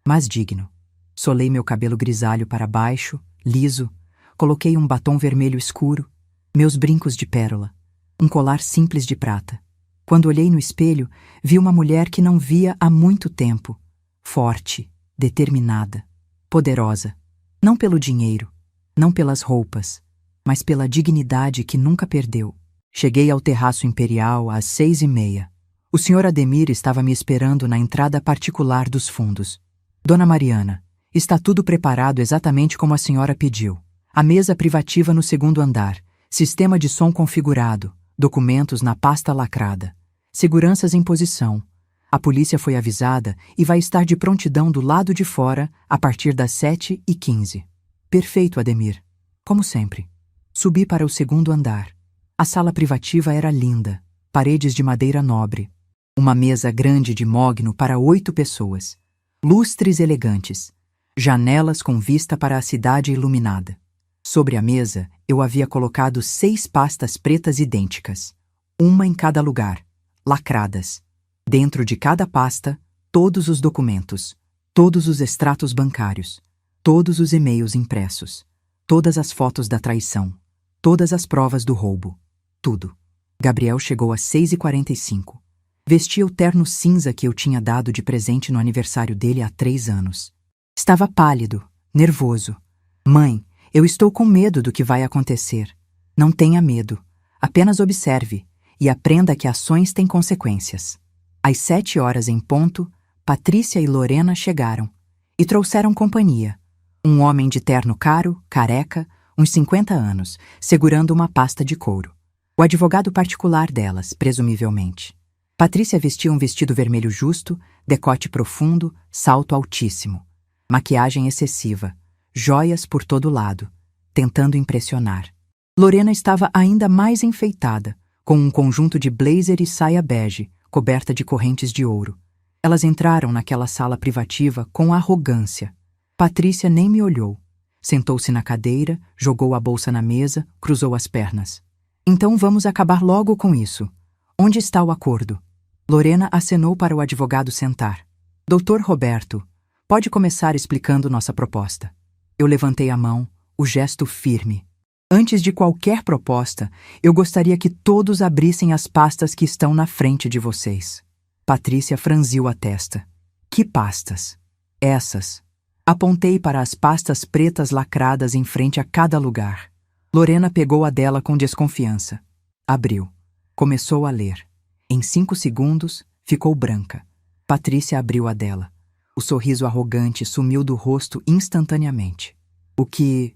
mas digno. Solei meu cabelo grisalho para baixo, liso. Coloquei um batom vermelho escuro, meus brincos de pérola, um colar simples de prata. Quando olhei no espelho, vi uma mulher que não via há muito tempo. Forte, determinada, poderosa. Não pelo dinheiro, não pelas roupas, mas pela dignidade que nunca perdeu. Cheguei ao Terraço Imperial às 6h30. O senhor Ademir estava me esperando na entrada particular dos fundos. Dona Mariana, está tudo preparado exatamente como a senhora pediu. A mesa privativa no segundo andar, sistema de som configurado, documentos na pasta lacrada, seguranças em posição. A polícia foi avisada e vai estar de prontidão do lado de fora a partir das 7h15. Perfeito, Ademir. Como sempre. Subi para o segundo andar. A sala privativa era linda, paredes de madeira nobre. Uma mesa grande de mogno para 8 pessoas. Lustres elegantes. Janelas com vista para a cidade iluminada. Sobre a mesa, eu havia colocado 6 pastas pretas idênticas. Uma em cada lugar, lacradas. Dentro de cada pasta, todos os documentos, todos os extratos bancários, todos os e-mails impressos, todas as fotos da traição, todas as provas do roubo. Tudo. Gabriel chegou às 6h45. Vestia o terno cinza que eu tinha dado de presente no aniversário dele há 3 anos. Estava pálido, nervoso. Mãe, eu estou com medo do que vai acontecer. Não tenha medo. Apenas observe e aprenda que ações têm consequências. Às 7 horas em ponto, Patrícia e Lorena chegaram e trouxeram companhia. Um homem de terno caro, careca, uns 50 anos, segurando uma pasta de couro. O advogado particular delas, presumivelmente. Patrícia vestia um vestido vermelho justo, decote profundo, salto altíssimo. Maquiagem excessiva, joias por todo lado, tentando impressionar. Lorena estava ainda mais enfeitada, com um conjunto de blazer e saia bege, coberta de correntes de ouro. Elas entraram naquela sala privativa com arrogância. Patrícia nem me olhou. Sentou-se na cadeira, jogou a bolsa na mesa, cruzou as pernas. Então vamos acabar logo com isso. Onde está o acordo? Lorena acenou para o advogado sentar. Doutor Roberto, pode começar explicando nossa proposta. Eu levantei a mão, o gesto firme. Antes de qualquer proposta, eu gostaria que todos abrissem as pastas que estão na frente de vocês. Patrícia franziu a testa. Que pastas? Essas. Apontei para as pastas pretas lacradas em frente a cada lugar. Lorena pegou a dela com desconfiança. Abriu. Começou a ler. Em 5 segundos, ficou branca. Patrícia abriu a dela. O sorriso arrogante sumiu do rosto instantaneamente. O que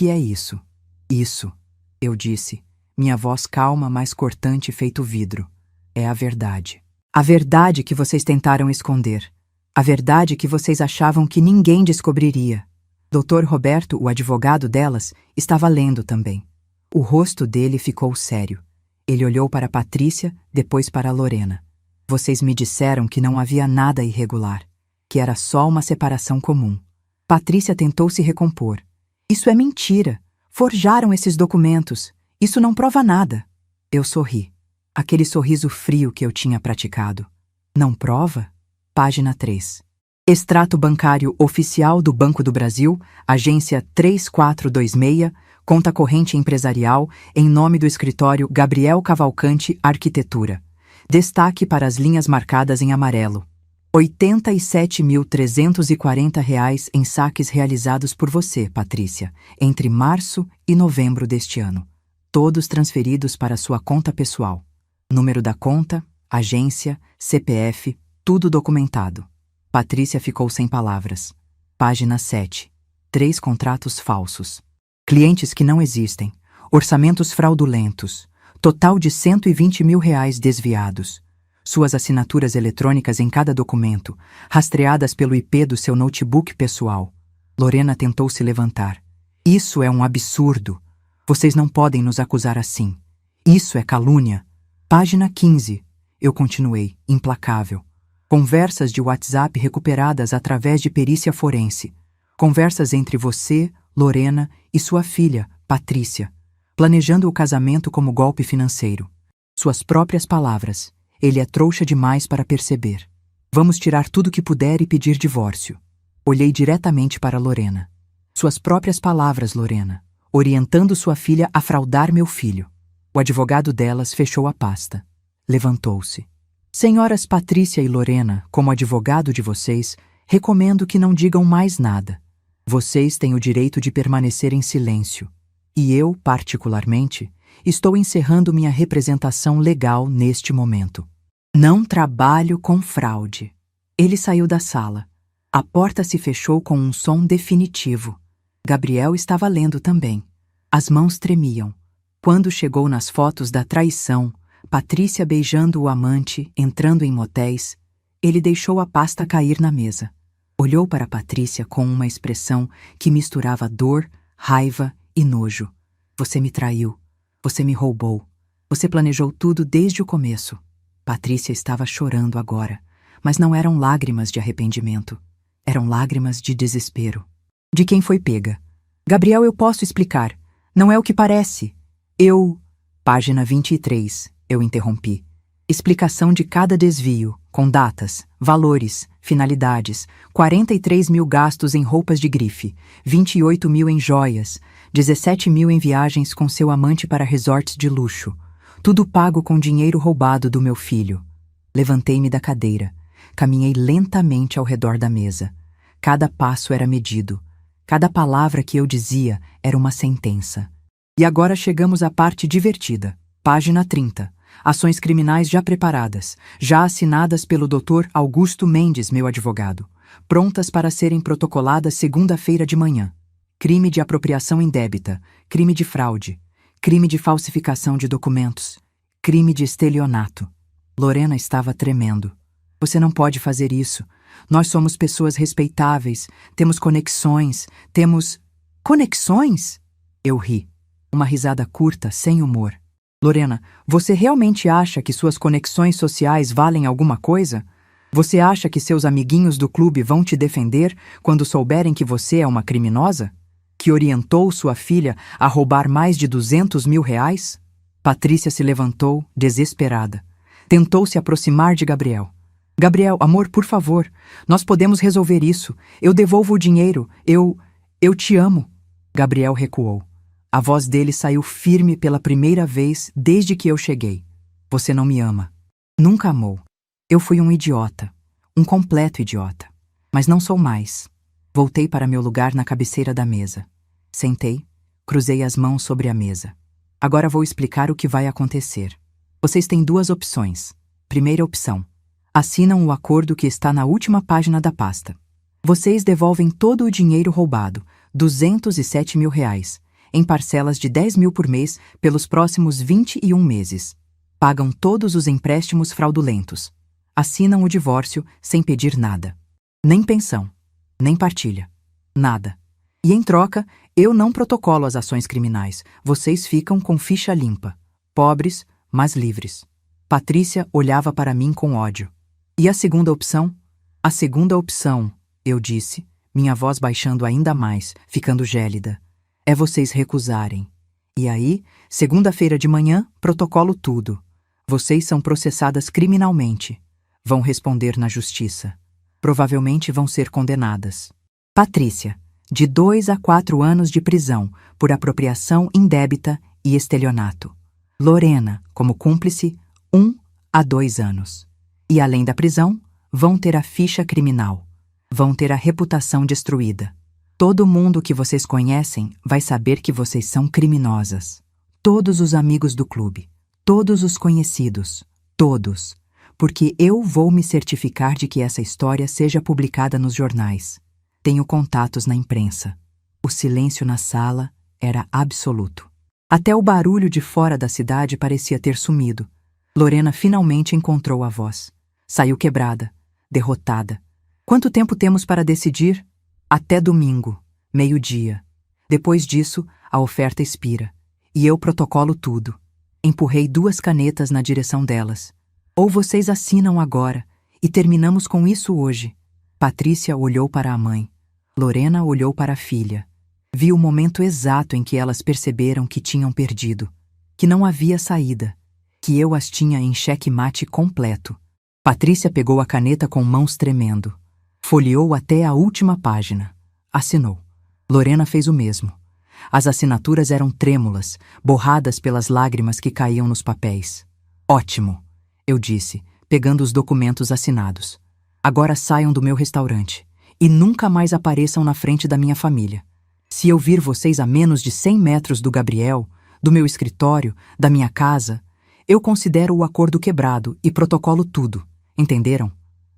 é isso? Isso, eu disse, minha voz calma, mas cortante feito vidro. É a verdade. A verdade que vocês tentaram esconder. A verdade que vocês achavam que ninguém descobriria. Dr. Roberto, o advogado delas, estava lendo também. O rosto dele ficou sério. Ele olhou para Patrícia, depois para Lorena. Vocês me disseram que não havia nada irregular, que era só uma separação comum. Patrícia tentou se recompor. Isso é mentira. Forjaram esses documentos. Isso não prova nada. Eu sorri. Aquele sorriso frio que eu tinha praticado. Não prova? Página 3. Extrato bancário oficial do Banco do Brasil, agência 3426, conta corrente empresarial, em nome do escritório Gabriel Cavalcante Arquitetura. Destaque para as linhas marcadas em amarelo. R$ 87.340 em saques realizados por você, Patrícia, entre março e novembro deste ano. Todos transferidos para sua conta pessoal. Número da conta, agência, CPF, tudo documentado. Patrícia ficou sem palavras. Página 7. 3 contratos falsos. Clientes que não existem. Orçamentos fraudulentos. Total de R$ 120 mil desviados. Suas assinaturas eletrônicas em cada documento, rastreadas pelo IP do seu notebook pessoal. Lorena tentou se levantar. Isso é um absurdo. Vocês não podem nos acusar assim. Isso é calúnia. Página 15. Eu continuei, implacável. Conversas de WhatsApp recuperadas através de perícia forense. Conversas entre você, Lorena, e sua filha, Patrícia, planejando o casamento como golpe financeiro. Suas próprias palavras. Ele é trouxa demais para perceber. Vamos tirar tudo que puder e pedir divórcio. Olhei diretamente para Lorena. Suas próprias palavras, Lorena, orientando sua filha a fraudar meu filho. O advogado delas fechou a pasta. Levantou-se. Senhoras Patrícia e Lorena, como advogado de vocês, recomendo que não digam mais nada. Vocês têm o direito de permanecer em silêncio. E eu, particularmente, estou encerrando minha representação legal neste momento. Não trabalho com fraude. Ele saiu da sala. A porta se fechou com um som definitivo. Gabriel estava lendo também. As mãos tremiam. Quando chegou nas fotos da traição, Patrícia beijando o amante, entrando em motéis, ele deixou a pasta cair na mesa. Olhou para Patrícia com uma expressão que misturava dor, raiva e nojo. Você me traiu. Você me roubou. Você planejou tudo desde o começo. Patrícia estava chorando agora, mas não eram lágrimas de arrependimento. Eram lágrimas de desespero. De quem foi pega? Gabriel, eu posso explicar. Não é o que parece. Página 23. Eu interrompi. Explicação de cada desvio, com datas, valores, finalidades, 43 mil gastos em roupas de grife, 28 mil em joias, 17 mil em viagens com seu amante para resorts de luxo. Tudo pago com dinheiro roubado do meu filho. Levantei-me da cadeira. Caminhei lentamente ao redor da mesa. Cada passo era medido. Cada palavra que eu dizia era uma sentença. E agora chegamos à parte divertida. Página 30. Ações criminais já preparadas, já assinadas pelo Dr. Augusto Mendes, meu advogado, prontas para serem protocoladas segunda-feira de manhã. Crime de apropriação indébita, crime de fraude, crime de falsificação de documentos, crime de estelionato. Lorena estava tremendo. Você não pode fazer isso. Nós somos pessoas respeitáveis, temos conexões, temos... Conexões? Eu ri. Uma risada curta, sem humor. Lorena, você realmente acha que suas conexões sociais valem alguma coisa? Você acha que seus amiguinhos do clube vão te defender quando souberem que você é uma criminosa? Que orientou sua filha a roubar mais de 200 mil reais? Patrícia se levantou, desesperada. Tentou se aproximar de Gabriel. Gabriel, amor, por favor, nós podemos resolver isso. Eu devolvo o dinheiro. Eu te amo. Gabriel recuou. A voz dele saiu firme pela primeira vez desde que eu cheguei. Você não me ama. Nunca amou. Eu fui um idiota. Um completo idiota. Mas não sou mais. Voltei para meu lugar na cabeceira da mesa. Sentei, cruzei as mãos sobre a mesa. Agora vou explicar o que vai acontecer. Vocês têm duas opções. Primeira opção: assinam o acordo que está na última página da pasta. Vocês devolvem todo o dinheiro roubado, R$ 207 mil, em parcelas de 10 mil por mês pelos próximos 21 meses. Pagam todos os empréstimos fraudulentos. Assinam o divórcio sem pedir nada. Nem pensão, nem partilha. Nada. E em troca, eu não protocolo as ações criminais. Vocês ficam com ficha limpa. Pobres, mas livres. Patrícia olhava para mim com ódio. E a segunda opção? A segunda opção, eu disse, minha voz baixando ainda mais, ficando gélida, é vocês recusarem. E aí, segunda-feira de manhã, protocolo tudo. Vocês são processadas criminalmente. Vão responder na justiça. Provavelmente vão ser condenadas. Patrícia, de 2 a 4 anos de prisão por apropriação indébita e estelionato. Lorena, como cúmplice, 1 a 2 anos. E além da prisão, vão ter a ficha criminal. Vão ter a reputação destruída. Todo mundo que vocês conhecem vai saber que vocês são criminosas. Todos os amigos do clube. Todos os conhecidos. Todos. Porque eu vou me certificar de que essa história seja publicada nos jornais. Tenho contatos na imprensa. O silêncio na sala era absoluto. Até o barulho de fora da cidade parecia ter sumido. Lorena finalmente encontrou a voz. Saiu quebrada, derrotada. Quanto tempo temos para decidir? Até domingo, meio-dia. Depois disso, a oferta expira. E eu protocolo tudo. Empurrei 2 canetas na direção delas. Ou vocês assinam agora, e terminamos com isso hoje. Patrícia olhou para a mãe. Lorena olhou para a filha. Vi o momento exato em que elas perceberam que tinham perdido, que não havia saída, que eu as tinha em xeque-mate completo. Patrícia pegou a caneta com mãos tremendo. Folheou até a última página. Assinou. Lorena fez o mesmo. As assinaturas eram trêmulas, borradas pelas lágrimas que caíam nos papéis. Ótimo, eu disse, pegando os documentos assinados. Agora saiam do meu restaurante e nunca mais apareçam na frente da minha família. Se eu vir vocês a menos de 100 metros do Gabriel, do meu escritório, da minha casa, eu considero o acordo quebrado e protocolo tudo. Entenderam?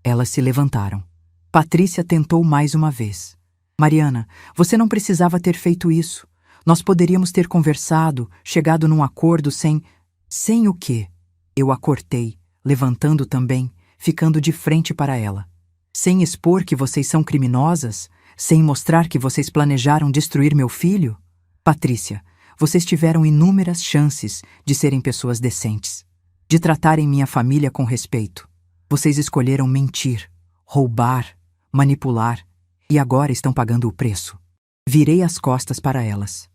Elas se levantaram. Patrícia tentou mais uma vez. Mariana, você não precisava ter feito isso. Nós poderíamos ter conversado, chegado num acordo sem... Sem o quê? Eu a cortei, levantando também, ficando de frente para ela. Sem expor que vocês são criminosas? Sem mostrar que vocês planejaram destruir meu filho? Patrícia, vocês tiveram inúmeras chances de serem pessoas decentes, de tratarem minha família com respeito. Vocês escolheram mentir, roubar, manipular, e agora estão pagando o preço. Virei as costas para elas.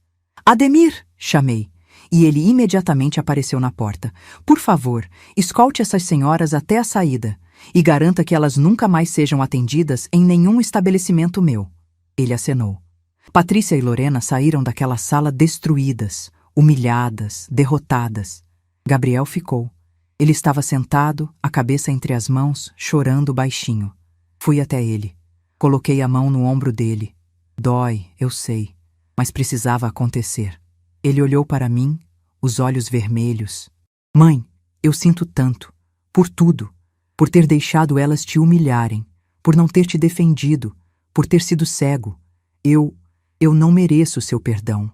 Ademir! Chamei, e ele imediatamente apareceu na porta. Por favor, escolte essas senhoras até a saída e garanta que elas nunca mais sejam atendidas em nenhum estabelecimento meu. Ele acenou. Patrícia e Lorena saíram daquela sala destruídas, humilhadas, derrotadas. Gabriel ficou. Ele estava sentado, a cabeça entre as mãos, chorando baixinho. Fui até ele. Coloquei a mão no ombro dele. Dói, eu sei, mas precisava acontecer. Ele olhou para mim, os olhos vermelhos. Mãe, eu sinto tanto. Por tudo. Por ter deixado elas te humilharem. Por não ter te defendido. Por ter sido cego. Eu não mereço seu perdão.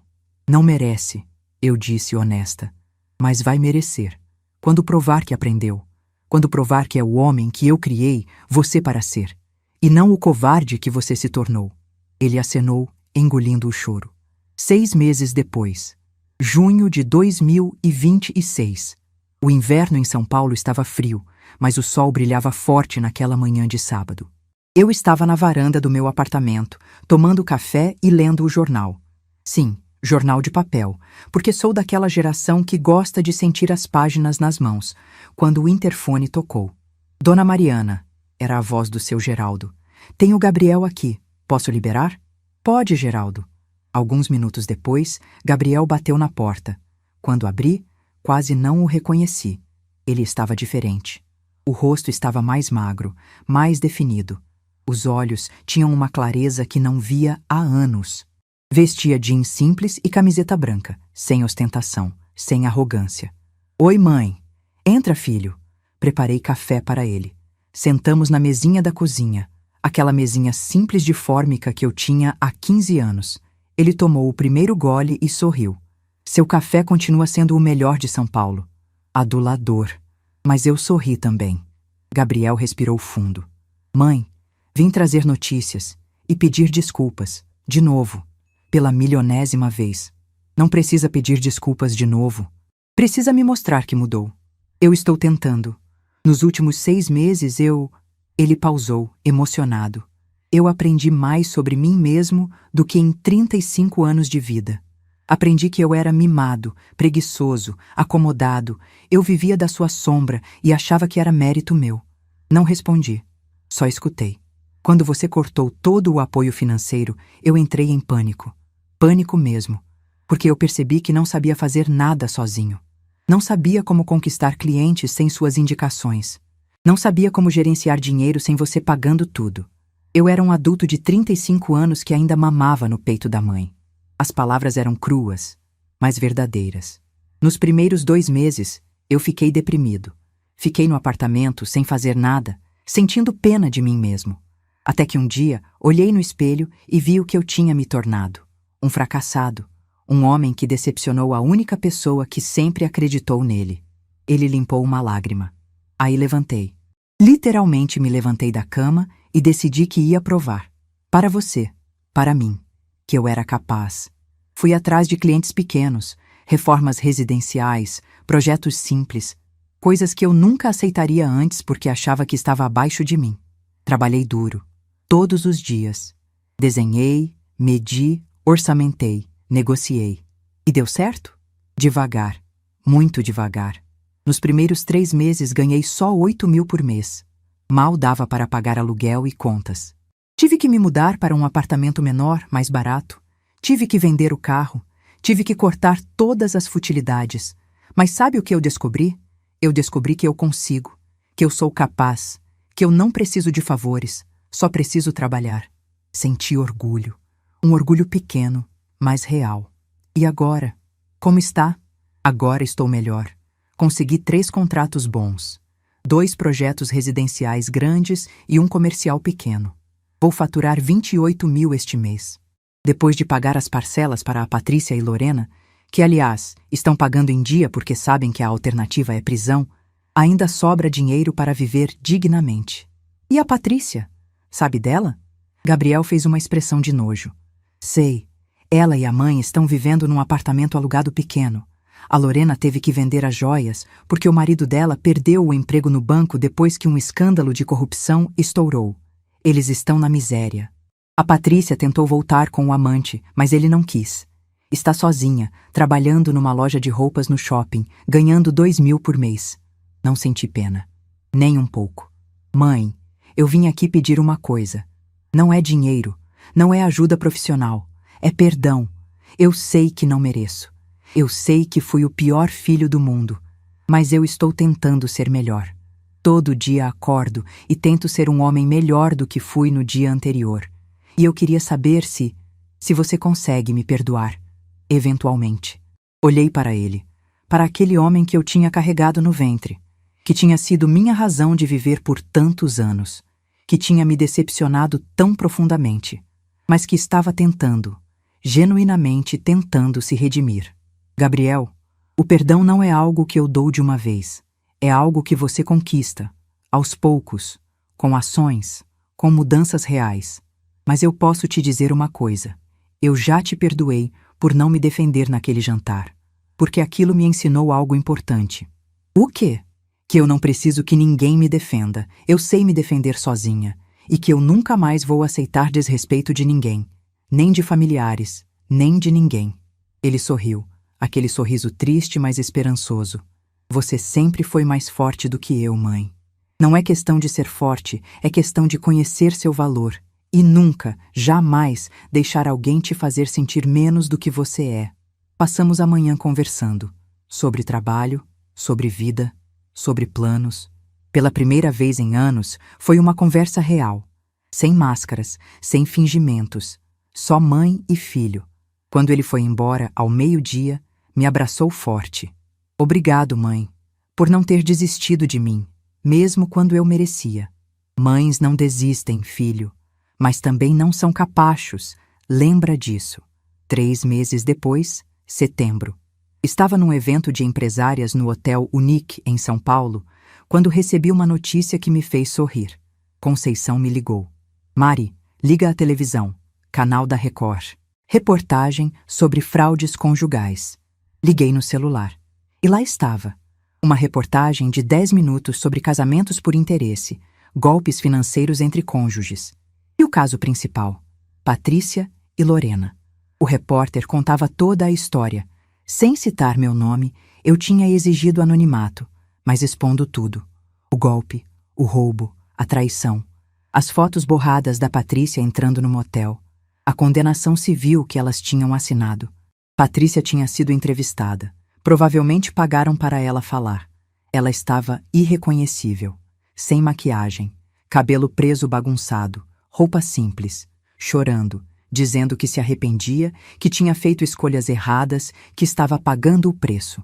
Não merece, eu disse honesta. Mas vai merecer. Quando provar que aprendeu. Quando provar que é o homem que eu criei você para ser. E não o covarde que você se tornou. Ele acenou, engolindo o choro. 6 meses depois. Junho de 2026. O inverno em São Paulo estava frio, mas o sol brilhava forte naquela manhã de sábado. Eu estava na varanda do meu apartamento, tomando café e lendo o jornal. Sim, jornal de papel, porque sou daquela geração que gosta de sentir as páginas nas mãos, quando o interfone tocou. Dona Mariana, era a voz do seu Geraldo. Tem o Gabriel aqui. Posso liberar? Pode, Geraldo. Alguns minutos depois, Gabriel bateu na porta. Quando abri, quase não o reconheci. Ele estava diferente. O rosto estava mais magro, mais definido. Os olhos tinham uma clareza que não via há anos. Vestia jeans simples e camiseta branca, sem ostentação, sem arrogância. Oi, mãe. Entra, filho. Preparei café para ele. Sentamos na mesinha da cozinha, aquela mesinha simples de fórmica que eu tinha há 15 anos. Ele tomou o primeiro gole e sorriu. Seu café continua sendo o melhor de São Paulo. Adulador. Mas eu sorri também. Gabriel respirou fundo. Mãe, vim trazer notícias e pedir desculpas, de novo, pela milionésima vez. Não precisa pedir desculpas de novo. Precisa me mostrar que mudou. Eu estou tentando. Nos últimos 6 meses Ele pausou, emocionado. Eu aprendi mais sobre mim mesmo do que em 35 anos de vida. Aprendi que eu era mimado, preguiçoso, acomodado. Eu vivia da sua sombra e achava que era mérito meu. Não respondi. Só escutei. Quando você cortou todo o apoio financeiro, eu entrei em pânico. Pânico mesmo. Porque eu percebi que não sabia fazer nada sozinho. Não sabia como conquistar clientes sem suas indicações. Não sabia como gerenciar dinheiro sem você pagando tudo. Eu era um adulto de 35 anos que ainda mamava no peito da mãe. As palavras eram cruas, mas verdadeiras. Nos primeiros 2 meses, eu fiquei deprimido. Fiquei no apartamento sem fazer nada, sentindo pena de mim mesmo. Até que um dia, olhei no espelho e vi o que eu tinha me tornado. Um fracassado. Um homem que decepcionou a única pessoa que sempre acreditou nele. Ele limpou uma lágrima. Aí levantei. Literalmente me levantei da cama e decidi que ia provar. Para você, para mim, que eu era capaz. Fui atrás de clientes pequenos, reformas residenciais, projetos simples, coisas que eu nunca aceitaria antes porque achava que estava abaixo de mim. Trabalhei duro, todos os dias. Desenhei, medi, orçamentei. Negociei. E deu certo? Devagar. Muito devagar. Nos primeiros 3 meses ganhei só 8.000 por mês. Mal dava para pagar aluguel e contas. Tive que me mudar para um apartamento menor, mais barato. Tive que vender o carro. Tive que cortar todas as futilidades. Mas sabe o que eu descobri? Eu descobri que eu consigo. Que eu sou capaz. Que eu não preciso de favores. Só preciso trabalhar. Senti orgulho. Um orgulho pequeno, mas real. E agora? Como está? Agora estou melhor. Consegui 3 contratos bons. 2 projetos residenciais grandes e um comercial pequeno. Vou faturar 28.000 este mês. Depois de pagar as parcelas para a Patrícia e Lorena, que aliás estão pagando em dia porque sabem que a alternativa é prisão, ainda sobra dinheiro para viver dignamente. E a Patrícia? Sabe dela? Gabriel fez uma expressão de nojo. Sei. Ela e a mãe estão vivendo num apartamento alugado pequeno. A Lorena teve que vender as joias porque o marido dela perdeu o emprego no banco depois que um escândalo de corrupção estourou. Eles estão na miséria. A Patrícia tentou voltar com o amante, mas ele não quis. Está sozinha, trabalhando numa loja de roupas no shopping, ganhando 2.000 por mês. Não senti pena. Nem um pouco. Mãe, eu vim aqui pedir uma coisa. Não é dinheiro, não é ajuda profissional. É perdão. Eu sei que não mereço. Eu sei que fui o pior filho do mundo. Mas eu estou tentando ser melhor. Todo dia acordo e tento ser um homem melhor do que fui no dia anterior. E eu queria saber se você consegue me perdoar. Eventualmente. Olhei para ele. Para aquele homem que eu tinha carregado no ventre. Que tinha sido minha razão de viver por tantos anos. Que tinha me decepcionado tão profundamente. Mas que estava tentando. Genuinamente tentando se redimir. Gabriel, o perdão não é algo que eu dou de uma vez. É algo que você conquista, aos poucos, com ações, com mudanças reais. Mas eu posso te dizer uma coisa. Eu já te perdoei por não me defender naquele jantar. Porque aquilo me ensinou algo importante. O quê? Que eu não preciso que ninguém me defenda. Eu sei me defender sozinha. E que eu nunca mais vou aceitar desrespeito de ninguém. Nem de familiares, nem de ninguém. Ele sorriu, aquele sorriso triste, mas esperançoso. Você sempre foi mais forte do que eu, mãe. Não é questão de ser forte, é questão de conhecer seu valor. E nunca, jamais, deixar alguém te fazer sentir menos do que você é. Passamos a manhã conversando. Sobre trabalho, sobre vida, sobre planos. Pela primeira vez em anos, foi uma conversa real. Sem máscaras, sem fingimentos. Só mãe e filho. Quando ele foi embora, ao meio-dia, me abraçou forte. Obrigado, mãe, por não ter desistido de mim, mesmo quando eu merecia. Mães não desistem, filho, mas também não são capachos, lembra disso. 3 meses depois, setembro. Estava num evento de empresárias no Hotel Unique, em São Paulo, quando recebi uma notícia que me fez sorrir. Conceição me ligou. Mari, liga a televisão, canal da Record. Reportagem sobre fraudes conjugais. Liguei no celular. E lá estava. Uma reportagem de 10 minutos sobre casamentos por interesse, golpes financeiros entre cônjuges. E o caso principal? Patrícia e Lorena. O repórter contava toda a história. Sem citar meu nome, eu tinha exigido anonimato, mas expondo tudo. O golpe, o roubo, a traição. As fotos borradas da Patrícia entrando no motel. A condenação civil que elas tinham assinado. Patrícia tinha sido entrevistada. Provavelmente pagaram para ela falar. Ela estava irreconhecível, sem maquiagem, cabelo preso bagunçado, roupa simples, chorando, dizendo que se arrependia, que tinha feito escolhas erradas, que estava pagando o preço.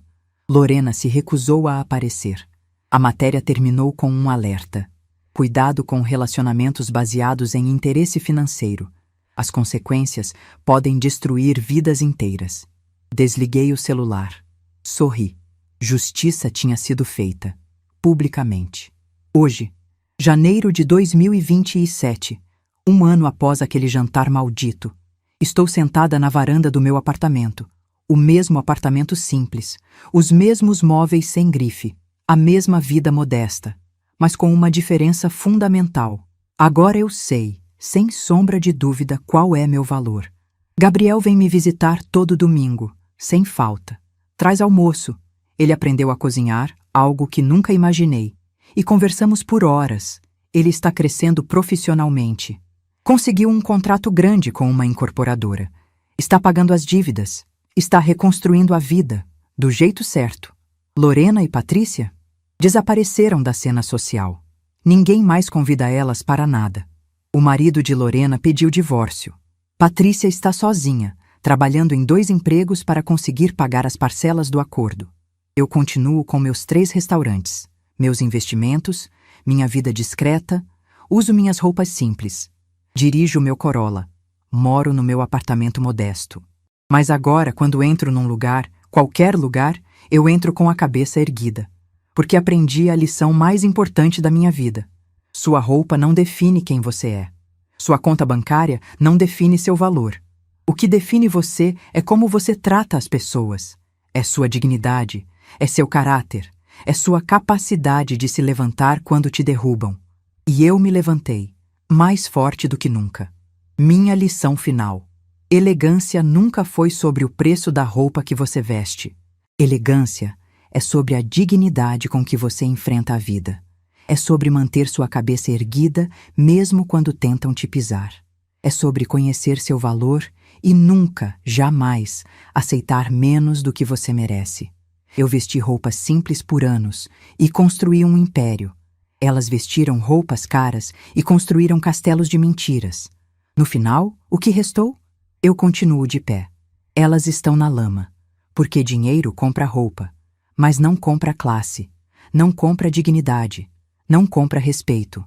Lorena se recusou a aparecer. A matéria terminou com um alerta. Cuidado com relacionamentos baseados em interesse financeiro. As consequências podem destruir vidas inteiras. Desliguei o celular. Sorri. Justiça tinha sido feita. Publicamente. Hoje, janeiro de 2027, um ano após aquele jantar maldito, estou sentada na varanda do meu apartamento. O mesmo apartamento simples, os mesmos móveis sem grife, a mesma vida modesta, mas com uma diferença fundamental. Agora eu sei, sem sombra de dúvida, qual é meu valor. Gabriel vem me visitar todo domingo, sem falta. Traz almoço. Ele aprendeu a cozinhar, algo que nunca imaginei. E conversamos por horas. Ele está crescendo profissionalmente. Conseguiu um contrato grande com uma incorporadora. Está pagando as dívidas. Está reconstruindo a vida, do jeito certo. Lorena e Patrícia desapareceram da cena social. Ninguém mais convida elas para nada. O marido de Lorena pediu divórcio. Patrícia está sozinha, trabalhando em 2 empregos para conseguir pagar as parcelas do acordo. Eu continuo com meus 3 restaurantes, meus investimentos, minha vida discreta, uso minhas roupas simples, dirijo meu Corolla, moro no meu apartamento modesto. Mas agora, quando entro num lugar, qualquer lugar, eu entro com a cabeça erguida, porque aprendi a lição mais importante da minha vida. Sua roupa não define quem você é. Sua conta bancária não define seu valor. O que define você é como você trata as pessoas. É sua dignidade, é seu caráter, é sua capacidade de se levantar quando te derrubam. E eu me levantei, mais forte do que nunca. Minha lição final. Elegância nunca foi sobre o preço da roupa que você veste. Elegância é sobre a dignidade com que você enfrenta a vida. É sobre manter sua cabeça erguida mesmo quando tentam te pisar. É sobre conhecer seu valor e nunca, jamais, aceitar menos do que você merece. Eu vesti roupas simples por anos e construí um império. Elas vestiram roupas caras e construíram castelos de mentiras. No final, o que restou? Eu continuo de pé. Elas estão na lama, porque dinheiro compra roupa, mas não compra classe, não compra dignidade, não compra respeito.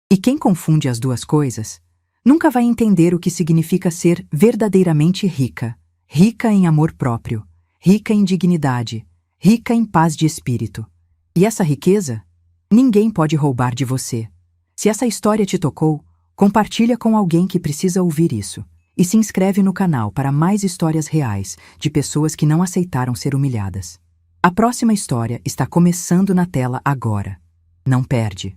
E quem confunde as duas coisas nunca vai entender o que significa ser verdadeiramente rica. Rica em amor próprio, rica em dignidade, rica em paz de espírito. E essa riqueza, ninguém pode roubar de você. Se essa história te tocou, compartilha com alguém que precisa ouvir isso. E se inscreve no canal para mais histórias reais de pessoas que não aceitaram ser humilhadas. A próxima história está começando na tela agora. Não perde!